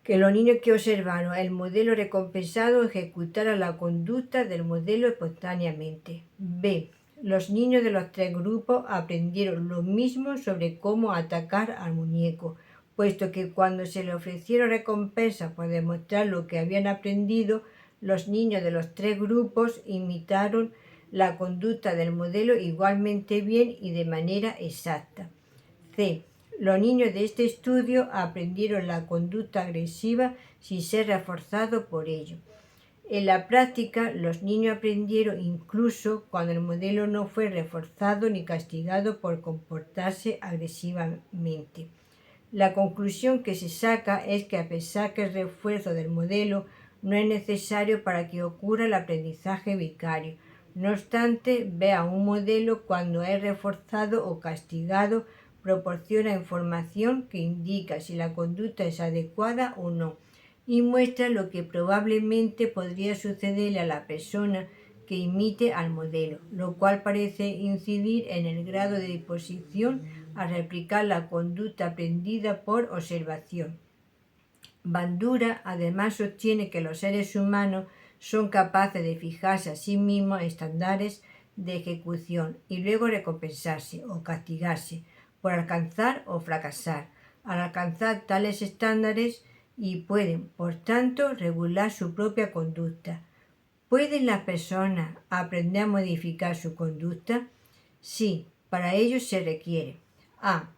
que los niños que observaron el modelo recompensado ejecutaran la conducta del modelo espontáneamente. B. Los niños de los tres grupos aprendieron lo mismo sobre cómo atacar al muñeco, puesto que cuando se le ofrecieron recompensas por demostrar lo que habían aprendido, los niños de los tres grupos imitaron la conducta del modelo igualmente bien y de manera exacta. C. Los niños de este estudio aprendieron la conducta agresiva sin ser reforzados por ello. En la práctica, los niños aprendieron incluso cuando el modelo no fue reforzado ni castigado por comportarse agresivamente. La conclusión que se saca es que a pesar que el refuerzo del modelo no es necesario para que ocurra el aprendizaje vicario, no obstante, ver a un modelo cuando es reforzado o castigado proporciona información que indica si la conducta es adecuada o no y muestra lo que probablemente podría sucederle a la persona que imite al modelo, lo cual parece incidir en el grado de disposición a replicar la conducta aprendida por observación. Bandura además sostiene que los seres humanos son capaces de fijarse a sí mismos estándares de ejecución y luego recompensarse o castigarse por alcanzar o fracasar al alcanzar tales estándares y pueden, por tanto, regular su propia conducta. ¿Pueden las personas aprender a modificar su conducta? Sí, para ello se requiere A.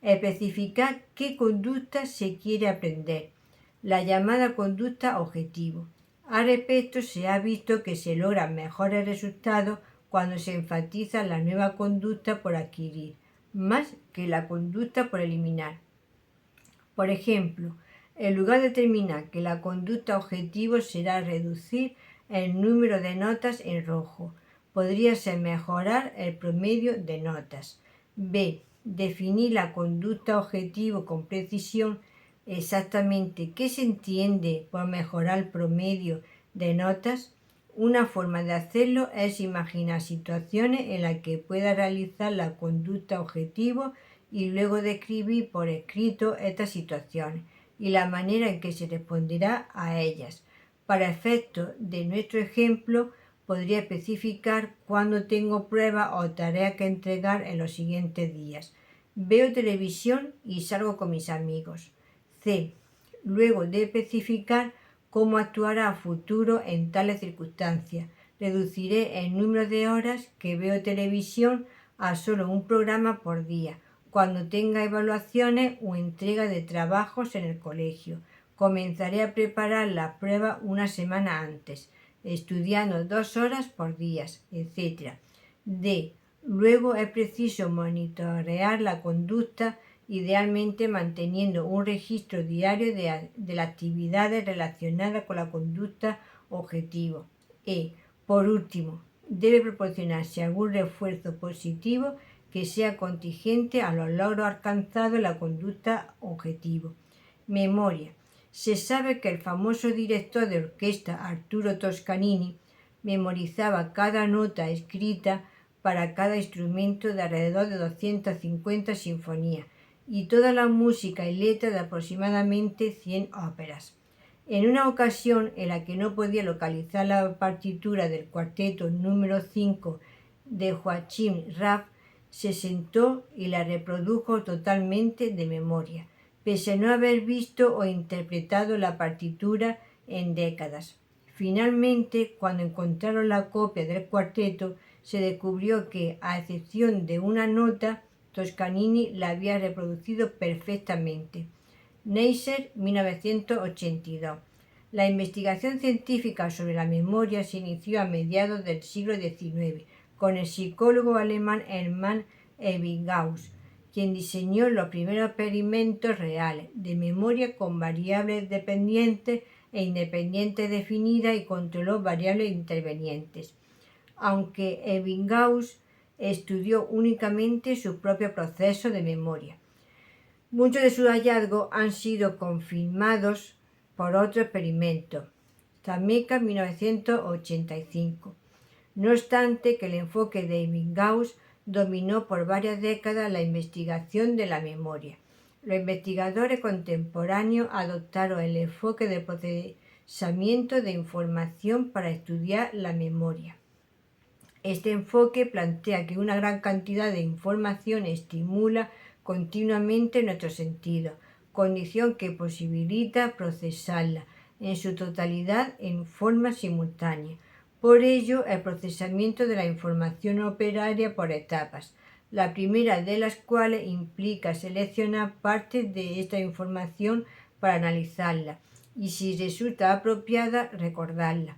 Especificar qué conducta se quiere aprender, la llamada conducta objetivo. Al respecto, se ha visto que se logran mejores resultados cuando se enfatiza la nueva conducta por adquirir, más que la conducta por eliminar. Por ejemplo, en lugar de determinar que la conducta objetivo será reducir el número de notas en rojo, podría ser mejorar el promedio de notas. B. Definir la conducta objetivo con precisión. Exactamente qué se entiende por mejorar el promedio de notas. Una forma de hacerlo es imaginar situaciones en las que pueda realizar la conducta objetivo y luego describir por escrito estas situaciones y la manera en que se responderá a ellas. Para efectos de nuestro ejemplo, podría especificar cuándo tengo pruebas o tareas que entregar en los siguientes días. Veo televisión y salgo con mis amigos. C. Luego de especificar cómo actuará a futuro en tales circunstancias, reduciré el número de horas que veo televisión a solo un programa por día, cuando tenga evaluaciones o entrega de trabajos en el colegio. Comenzaré a preparar la prueba una semana antes, estudiando 2 horas por día, etc. D. Luego es preciso monitorear la conducta, idealmente manteniendo un registro diario de las actividades relacionadas con la conducta objetivo. E. Por último, debe proporcionarse algún refuerzo positivo que sea contingente a los logros alcanzados en la conducta objetivo. Memoria. Se sabe que el famoso director de orquesta Arturo Toscanini memorizaba cada nota escrita para cada instrumento de alrededor de 250 sinfonías y toda la música y letra de aproximadamente 100 óperas. En una ocasión en la que no podía localizar la partitura del cuarteto número 5 de Joachim Raff, se sentó y la reprodujo totalmente de memoria, pese a no haber visto o interpretado la partitura en décadas. Finalmente, cuando encontraron la copia del cuarteto, se descubrió que, a excepción de una nota, Toscanini la había reproducido perfectamente. Neisser, 1982. La investigación científica sobre la memoria se inició a mediados del siglo XIX con el psicólogo alemán Hermann Ebbinghaus, quien diseñó los primeros experimentos reales de memoria con variables dependientes e independientes definidas y controló variables intervenientes, aunque Ebbinghaus estudió únicamente su propio proceso de memoria. Muchos de sus hallazgos han sido confirmados por otro experimento, Zameckis, 1985. No obstante que el enfoque de Ebbinghaus dominó por varias décadas la investigación de la memoria. Los investigadores contemporáneos adoptaron el enfoque del procesamiento de información para estudiar la memoria. Este enfoque plantea que una gran cantidad de información estimula continuamente nuestros sentidos, condición que posibilita procesarla en su totalidad en forma simultánea. Por ello, el procesamiento de la información operaría por etapas, la primera de las cuales implica seleccionar partes de esta información para analizarla y, si resulta apropiada, recordarla.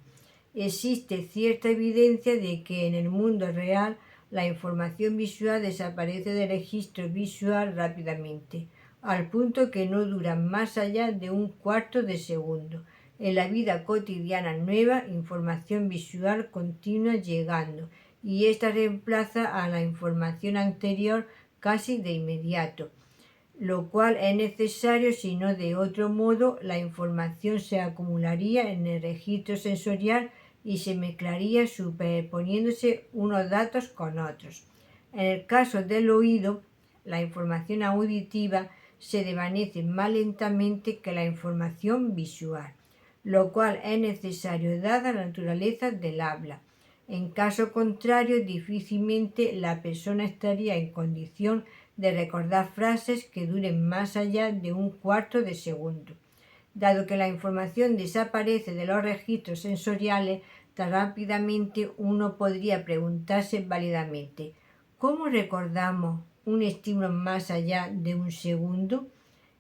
Existe cierta evidencia de que en el mundo real la información visual desaparece del registro visual rápidamente, al punto que no dura más allá de un cuarto de segundo. En la vida cotidiana nueva información visual continúa llegando y esta reemplaza a la información anterior casi de inmediato, lo cual es necesario, si no de otro modo la información se acumularía en el registro sensorial y se mezclaría superponiéndose unos datos con otros. En el caso del oído, la información auditiva se desvanece más lentamente que la información visual, lo cual es necesario dada la naturaleza del habla. En caso contrario, difícilmente la persona estaría en condición de recordar frases que duren más allá de un cuarto de segundo. Dado que la información desaparece de los registros sensoriales tan rápidamente, uno podría preguntarse válidamente: ¿cómo recordamos un estímulo más allá de un segundo?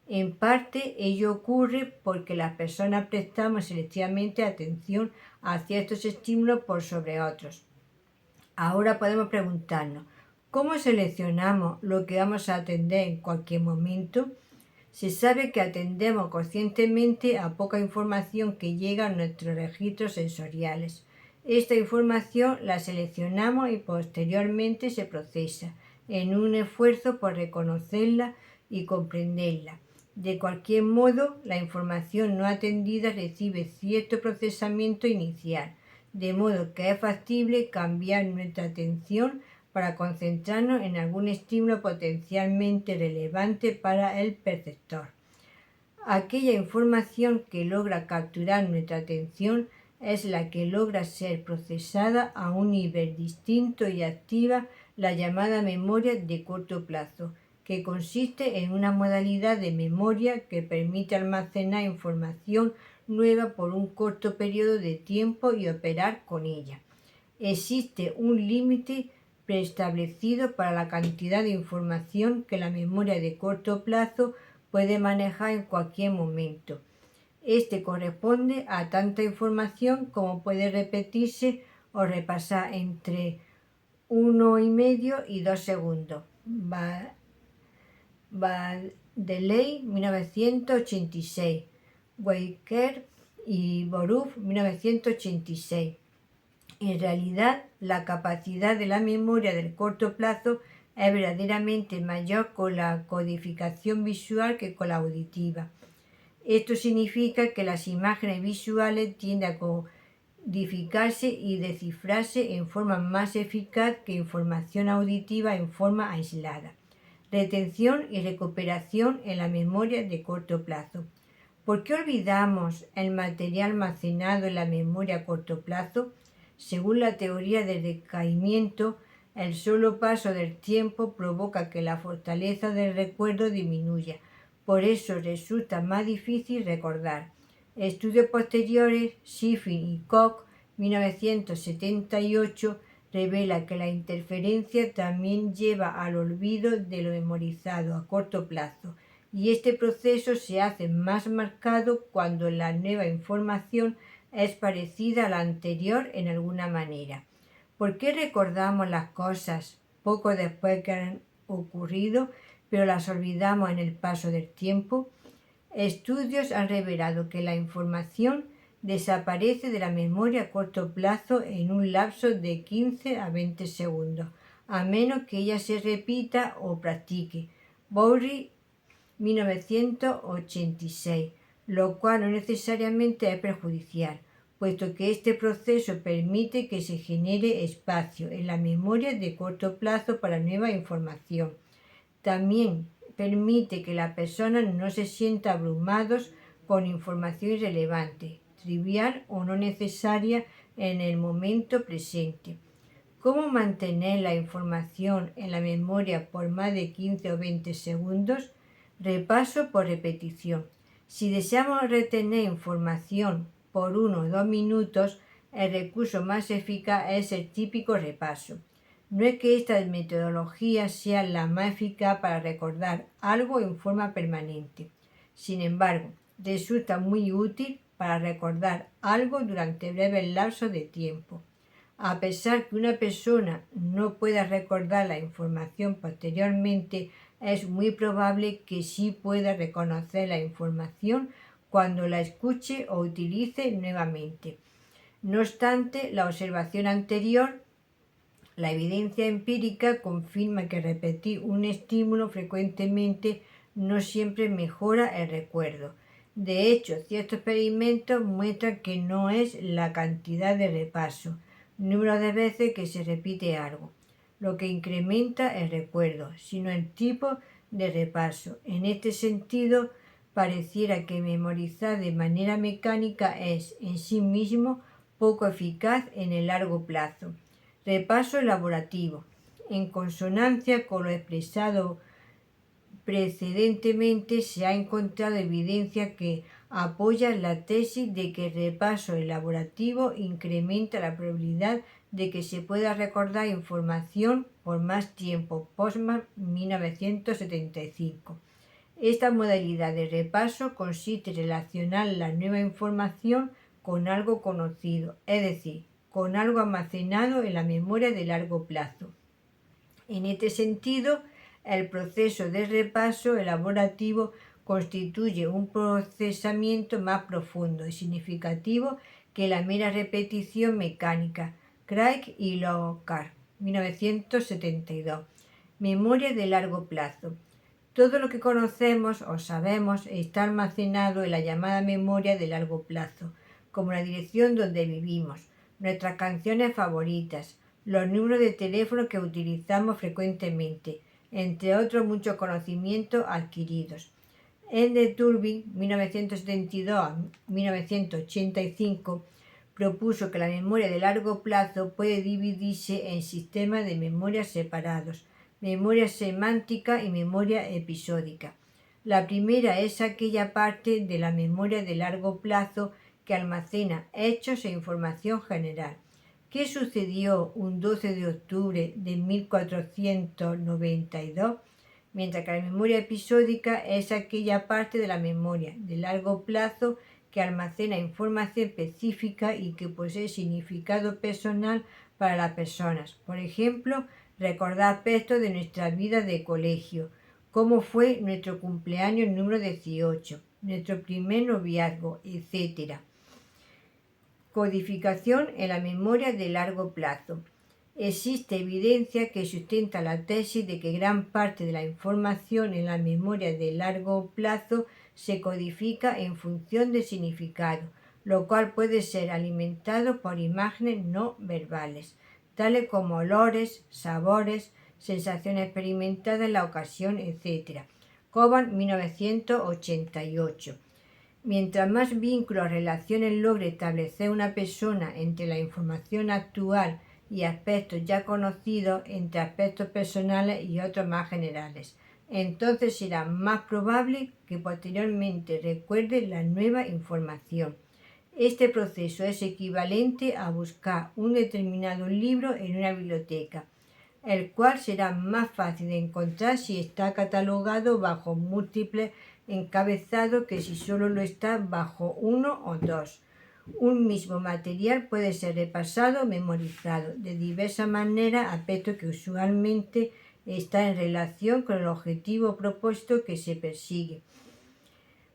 En parte, ello ocurre porque las personas prestamos selectivamente atención a ciertos estímulos por sobre otros. Ahora podemos preguntarnos: ¿cómo seleccionamos lo que vamos a atender en cualquier momento? Se sabe que atendemos conscientemente a poca información que llega a nuestros registros sensoriales. Esta información la seleccionamos y posteriormente se procesa, en un esfuerzo por reconocerla y comprenderla. De cualquier modo, la información no atendida recibe cierto procesamiento inicial, de modo que es factible cambiar nuestra atención para concentrarnos en algún estímulo potencialmente relevante para el perceptor. Aquella información que logra capturar nuestra atención es la que logra ser procesada a un nivel distinto y activa la llamada memoria de corto plazo, que consiste en una modalidad de memoria que permite almacenar información nueva por un corto periodo de tiempo y operar con ella. Existe un límite preestablecido para la cantidad de información que la memoria de corto plazo puede manejar en cualquier momento. Este corresponde a tanta información como puede repetirse o repasar entre 1,5 y 2 segundos. Vandelay, 1986. Weicker y Boruch, 1986. En realidad, la capacidad de la memoria del corto plazo es verdaderamente mayor con la codificación visual que con la auditiva. Esto significa que las imágenes visuales tienden a codificarse y descifrarse en forma más eficaz que información auditiva en forma aislada. Retención y recuperación en la memoria de corto plazo. ¿Por qué olvidamos el material almacenado en la memoria a corto plazo? Según la teoría del decaimiento, el solo paso del tiempo provoca que la fortaleza del recuerdo disminuya. Por eso resulta más difícil recordar. Estudios posteriores, Shiffrin y Koch, 1978, revela que la interferencia también lleva al olvido de lo memorizado a corto plazo, y este proceso se hace más marcado cuando la nueva información es parecida a la anterior en alguna manera. ¿Por qué recordamos las cosas poco después que han ocurrido, pero las olvidamos en el paso del tiempo? Estudios han revelado que la información desaparece de la memoria a corto plazo en un lapso de 15 a 20 segundos, a menos que ella se repita o practique. Bowery, 1986, lo cual no necesariamente es perjudicial, puesto que este proceso permite que se genere espacio en la memoria de corto plazo para nueva información. También permite que las personas no se sientan abrumados con información irrelevante, trivial o no necesaria en el momento presente. ¿Cómo mantener la información en la memoria por más de 15 o 20 segundos? Repaso por repetición. Si deseamos retener información por 1 o 2 minutos, el recurso más eficaz es el típico repaso. No es que esta metodología sea la más eficaz para recordar algo en forma permanente. Sin embargo, resulta muy útil para recordar algo durante breves lapsos de tiempo. A pesar que una persona no pueda recordar la información posteriormente, es muy probable que sí pueda reconocer la información cuando la escuche o utilice nuevamente. No obstante, la observación anterior, la evidencia empírica confirma que repetir un estímulo frecuentemente no siempre mejora el recuerdo. De hecho, ciertos experimentos muestran que no es la cantidad de repaso, número de veces que se repite algo, lo que incrementa el recuerdo, sino el tipo de repaso. En este sentido, pareciera que memorizar de manera mecánica es, en sí mismo, poco eficaz en el largo plazo. Repaso elaborativo. En consonancia con lo expresado precedentemente, se ha encontrado evidencia que apoya la tesis de que el repaso elaborativo incrementa la probabilidad de que se pueda recordar información por más tiempo. Postman, 1975. Esta modalidad de repaso consiste en relacionar la nueva información con algo conocido, es decir, con algo almacenado en la memoria de largo plazo. En este sentido, el proceso de repaso elaborativo constituye un procesamiento más profundo y significativo que la mera repetición mecánica. Craig y Lockhart, 1972. Memoria de largo plazo. Todo lo que conocemos o sabemos está almacenado en la llamada memoria de largo plazo, como la dirección donde vivimos, nuestras canciones favoritas, los números de teléfono que utilizamos frecuentemente, entre otros muchos conocimientos adquiridos. Ende Turbin, 1972-1985, propuso que la memoria de largo plazo puede dividirse en sistemas de memoria separados, memoria semántica y memoria episódica. La primera es aquella parte de la memoria de largo plazo que almacena hechos e información general, ¿Qué sucedió un 12 de octubre de 1492? Mientras que la memoria episódica es aquella parte de la memoria de largo plazo que almacena información específica y que posee significado personal para las personas. Por ejemplo, recordar aspectos de nuestra vida de colegio, cómo fue nuestro cumpleaños número 18, nuestro primer noviazgo, etc. Codificación en la memoria de largo plazo. Existe evidencia que sustenta la tesis de que gran parte de la información en la memoria de largo plazo se codifica en función de significado, lo cual puede ser alimentado por imágenes no verbales, tales como olores, sabores, sensaciones experimentadas en la ocasión, etc. Coban, 1988. Mientras más vínculos o relaciones logre establecer una persona entre la información actual y aspectos ya conocidos, entre aspectos personales y otros más generales, entonces será más probable que posteriormente recuerde la nueva información. Este proceso es equivalente a buscar un determinado libro en una biblioteca, el cual será más fácil de encontrar si está catalogado bajo múltiples encabezados que si solo lo está bajo uno o dos. Un mismo material puede ser repasado o memorizado de diversas maneras, aspecto que usualmente está en relación con el objetivo o propósito que se persigue.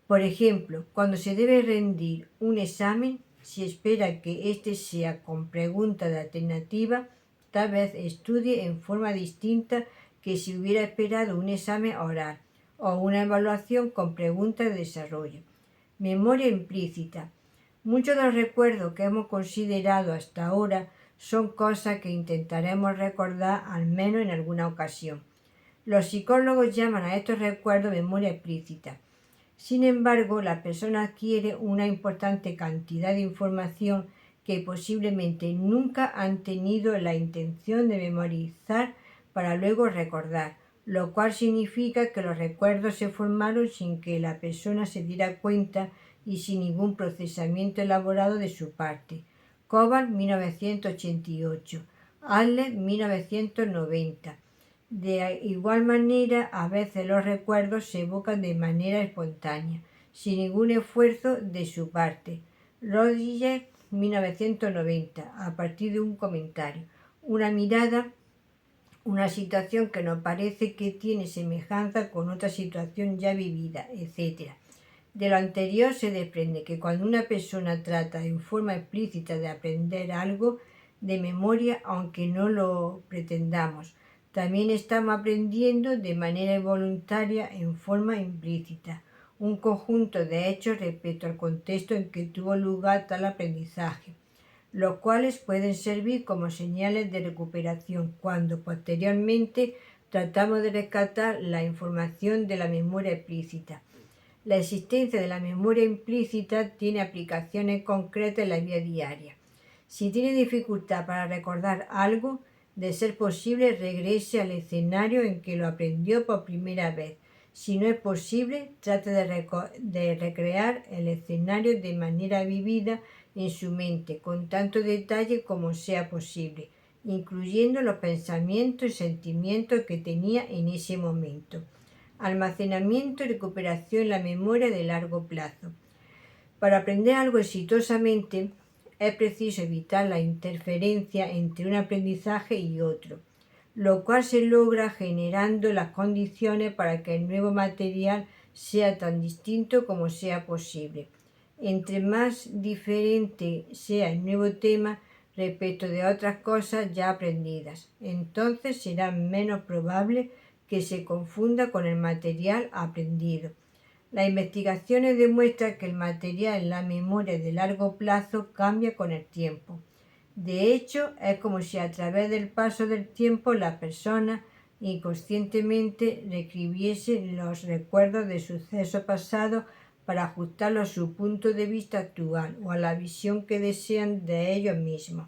Por ejemplo, cuando se debe rendir un examen, se espera que éste sea con preguntas de alternativa, tal vez estudie en forma distinta que si hubiera esperado un examen oral o una evaluación con preguntas de desarrollo. Memoria implícita. Muchos de los recuerdos que hemos considerado hasta ahora son cosas que intentaremos recordar al menos en alguna ocasión. Los psicólogos llaman a estos recuerdos memoria explícita. Sin embargo, la persona adquiere una importante cantidad de información que posiblemente nunca han tenido la intención de memorizar para luego recordar, lo cual significa que los recuerdos se formaron sin que la persona se diera cuenta y sin ningún procesamiento elaborado de su parte. Koval, 1988. Adler, 1990. De igual manera, a veces los recuerdos se evocan de manera espontánea, sin ningún esfuerzo de su parte. Rodiger, 1990, a partir de un comentario, una mirada, una situación que nos parece que tiene semejanza con otra situación ya vivida, etc. De lo anterior se desprende que cuando una persona trata en forma explícita de aprender algo de memoria, aunque no lo pretendamos, también estamos aprendiendo de manera involuntaria en forma implícita un conjunto de hechos respecto al contexto en que tuvo lugar tal aprendizaje, los cuales pueden servir como señales de recuperación cuando posteriormente tratamos de rescatar la información de la memoria explícita. La existencia de la memoria implícita tiene aplicaciones concretas en la vida diaria. Si tiene dificultad para recordar algo, de ser posible, regrese al escenario en que lo aprendió por primera vez. Si no es posible, trate de recrear el escenario de manera vivida en su mente, con tanto detalle como sea posible, incluyendo los pensamientos y sentimientos que tenía en ese momento. Almacenamiento y recuperación en la memoria de largo plazo. Para aprender algo exitosamente, es preciso evitar la interferencia entre un aprendizaje y otro, lo cual se logra generando las condiciones para que el nuevo material sea tan distinto como sea posible. Entre más diferente sea el nuevo tema respecto de otras cosas ya aprendidas, entonces será menos probable que se confunda con el material aprendido. Las investigaciones demuestran que el material en la memoria de largo plazo cambia con el tiempo. De hecho, es como si a través del paso del tiempo la persona inconscientemente reescribiese los recuerdos de sucesos pasados para ajustarlos a su punto de vista actual o a la visión que desean de ellos mismos.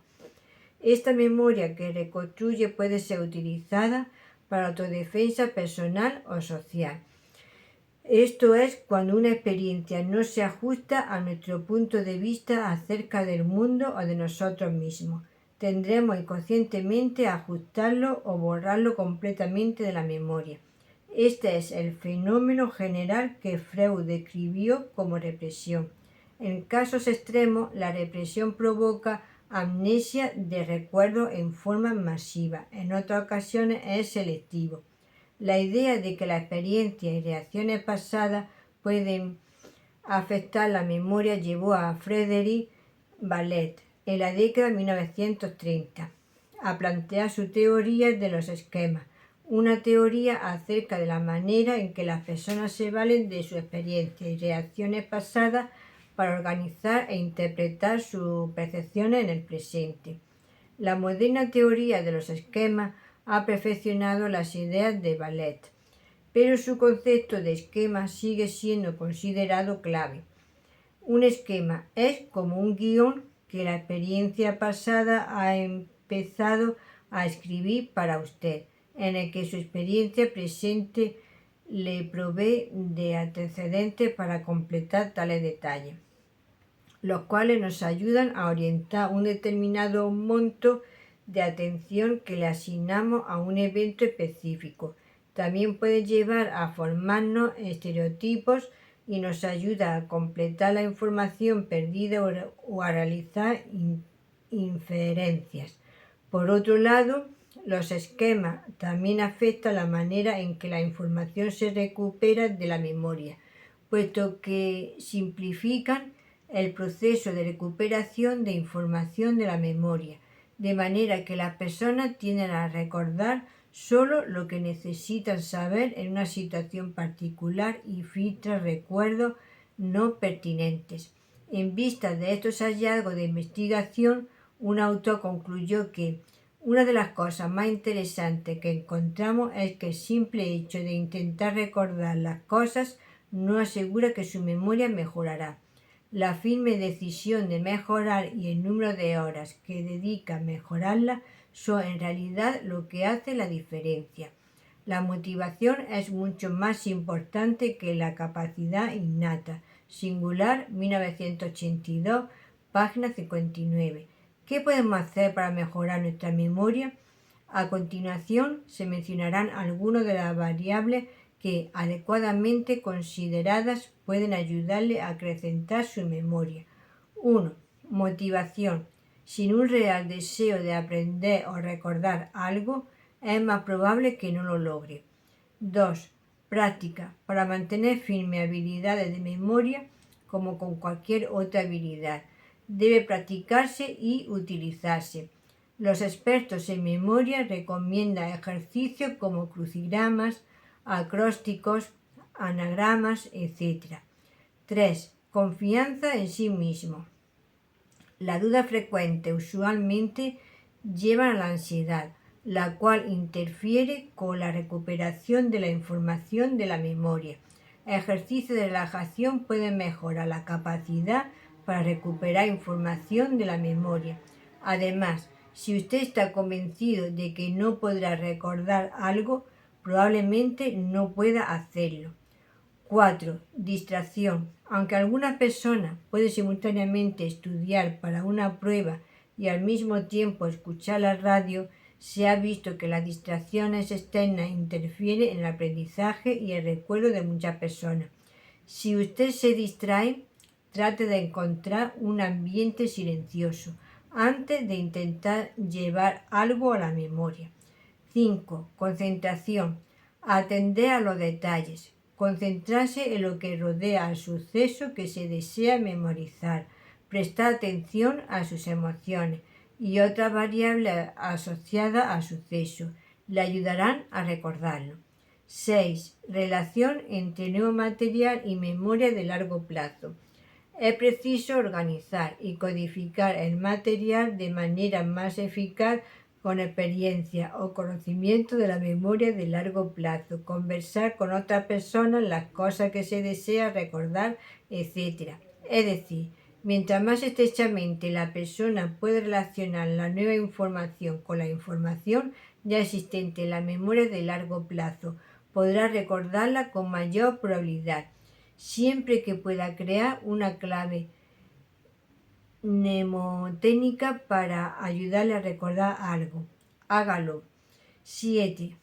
Esta memoria que reconstruye puede ser utilizada para autodefensa personal o social. Esto es cuando una experiencia no se ajusta a nuestro punto de vista acerca del mundo o de nosotros mismos. tendremos inconscientemente a ajustarlo o borrarlo completamente de la memoria. Este es el fenómeno general que Freud describió como represión. En casos extremos, la represión provoca amnesia de recuerdo en forma masiva. En otras ocasiones es selectivo. La idea de que la experiencia y reacciones pasadas pueden afectar la memoria llevó a Frédéric Ballet en la década de 1930 a plantear su teoría de los esquemas, una teoría acerca de la manera en que las personas se valen de su experiencia y reacciones pasadas para organizar e interpretar sus percepciones en el presente. La moderna teoría de los esquemas ha perfeccionado las ideas de Ballet, pero su concepto de esquema sigue siendo considerado clave. Un esquema es como un guión que la experiencia pasada ha empezado a escribir para usted, en el que su experiencia presente le provee de antecedentes para completar tales detalles, los cuales nos ayudan a orientar un determinado monto de atención que le asignamos a un evento específico. También puede llevar a formarnos estereotipos y nos ayuda a completar la información perdida o a realizar inferencias. Por otro lado, los esquemas también afectan la manera en que la información se recupera de la memoria, puesto que simplifican el proceso de recuperación de información de la memoria, de manera que las personas tienden a recordar solo lo que necesitan saber en una situación particular y filtran recuerdos no pertinentes. En vista de estos hallazgos de investigación, un autor concluyó que una de las cosas más interesantes que encontramos es que el simple hecho de intentar recordar las cosas no asegura que su memoria mejorará. La firme decisión de mejorar y el número de horas que dedica a mejorarla son en realidad lo que hace la diferencia. La motivación es mucho más importante que la capacidad innata. Singular, 1982, página 59. ¿Qué podemos hacer para mejorar nuestra memoria? A continuación se mencionarán algunas de las variables que, adecuadamente consideradas, pueden ayudarle a acrecentar su memoria. 1. Motivación. Sin un real deseo de aprender o recordar algo, es más probable que no lo logre. 2. Práctica. Para mantener firmes habilidades de memoria, como con cualquier otra habilidad, debe practicarse y utilizarse. Los expertos en memoria recomiendan ejercicios como crucigramas, acrósticos, anagramas, etc. 3. Confianza en sí mismo. La duda frecuente usualmente lleva a la ansiedad, la cual interfiere con la recuperación de la información de la memoria. Ejercicios de relajación pueden mejorar la capacidad para recuperar información de la memoria. Además, si usted está convencido de que no podrá recordar algo, probablemente no pueda hacerlo. 4. Distracción. Aunque algunas personas pueden simultáneamente estudiar para una prueba y al mismo tiempo escuchar la radio, se ha visto que las distracciones externas interfieren en el aprendizaje y el recuerdo de muchas personas. Si usted se distrae, trate de encontrar un ambiente silencioso antes de intentar llevar algo a la memoria. 5. Concentración. Atender a los detalles. Concentrarse en lo que rodea al suceso que se desea memorizar. Prestar atención a sus emociones y otras variables asociadas al suceso le ayudarán a recordarlo. 6. Relación entre nuevo material y memoria de largo plazo. Es preciso organizar y codificar el material de manera más eficaz con experiencia o conocimiento de la memoria de largo plazo, conversar con otras personas las cosas que se desea recordar, etc. Es decir, mientras más estrechamente la persona puede relacionar la nueva información con la información ya existente en la memoria de largo plazo, podrá recordarla con mayor probabilidad, siempre que pueda crear una clave mnemotécnica para ayudarle a recordar algo. Hágalo. 7.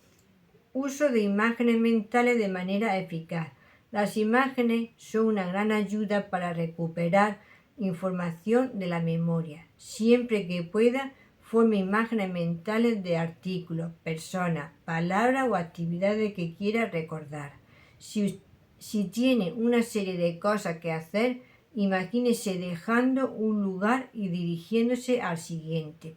Uso de imágenes mentales de manera eficaz. Las imágenes son una gran ayuda para recuperar información de la memoria. Siempre que pueda, forme imágenes mentales de artículos, personas, palabras o actividades que quiera recordar. Si tiene una serie de cosas que hacer, imagínese dejando un lugar y dirigiéndose al siguiente.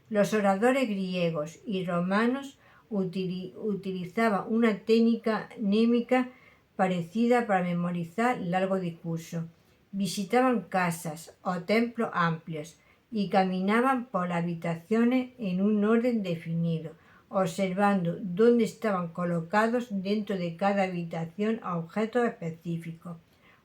Los oradores griegos y romanos utilizaban una técnica mnémica parecida para memorizar largos discursos. Visitaban casas o templos amplios y caminaban por las habitaciones en un orden definido, observando dónde estaban colocados dentro de cada habitación objetos específicos.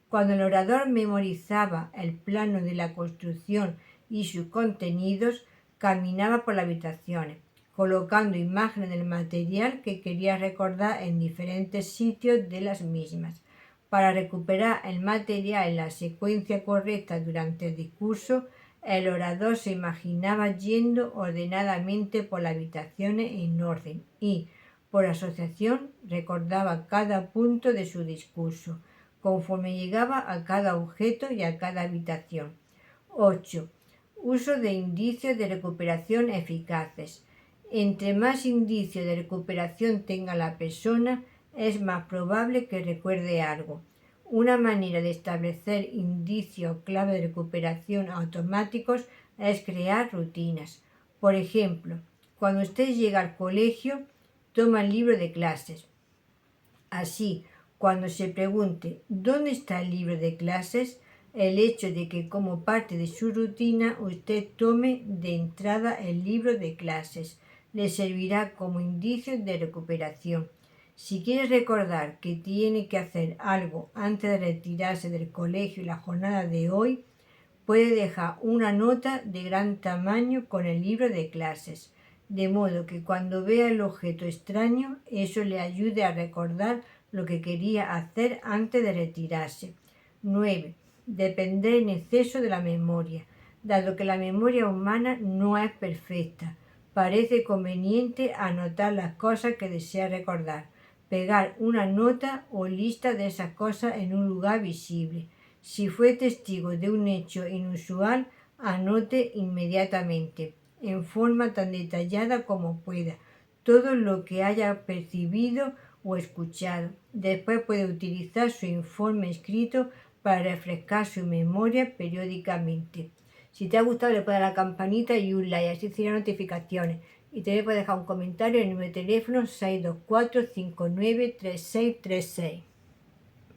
Cuando el orador memorizaba el plano de la construcción y sus contenidos, caminaba por las habitaciones, colocando imágenes del material que quería recordar en diferentes sitios de las mismas. Para recuperar el material en la secuencia correcta durante el discurso, el orador se imaginaba yendo ordenadamente por las habitaciones en orden y, por asociación, recordaba cada punto de su discurso, conforme llegaba a cada objeto y a cada habitación. 8. Uso de indicios de recuperación eficaces. Entre más indicios de recuperación tenga la persona, es más probable que recuerde algo. Una manera de establecer indicios clave de recuperación automáticos es crear rutinas. Por ejemplo, cuando usted llega al colegio, toma el libro de clases. Así, cuando se pregunte ¿dónde está el libro de clases?, el hecho de que como parte de su rutina usted tome de entrada el libro de clases le servirá como indicio de recuperación. Si quiere recordar que tiene que hacer algo antes de retirarse del colegio y la jornada de hoy, puede dejar una nota de gran tamaño con el libro de clases, de modo que cuando vea el objeto extraño, eso le ayude a recordar lo que quería hacer antes de retirarse. 9. Depender en exceso de la memoria. Dado que la memoria humana no es perfecta, parece conveniente anotar las cosas que desea recordar, pegar una nota o lista de esas cosas en un lugar visible. Si fue testigo de un hecho inusual, anote inmediatamente, en forma tan detallada como pueda, todo lo que haya percibido o escuchado. Después puede utilizar su informe escrito para refrescar su memoria periódicamente. Si te ha gustado, le puedes dar a la campanita y un like, así recibirás notificaciones. Y también puedes dejar un comentario en el número de teléfono 624 59 3636.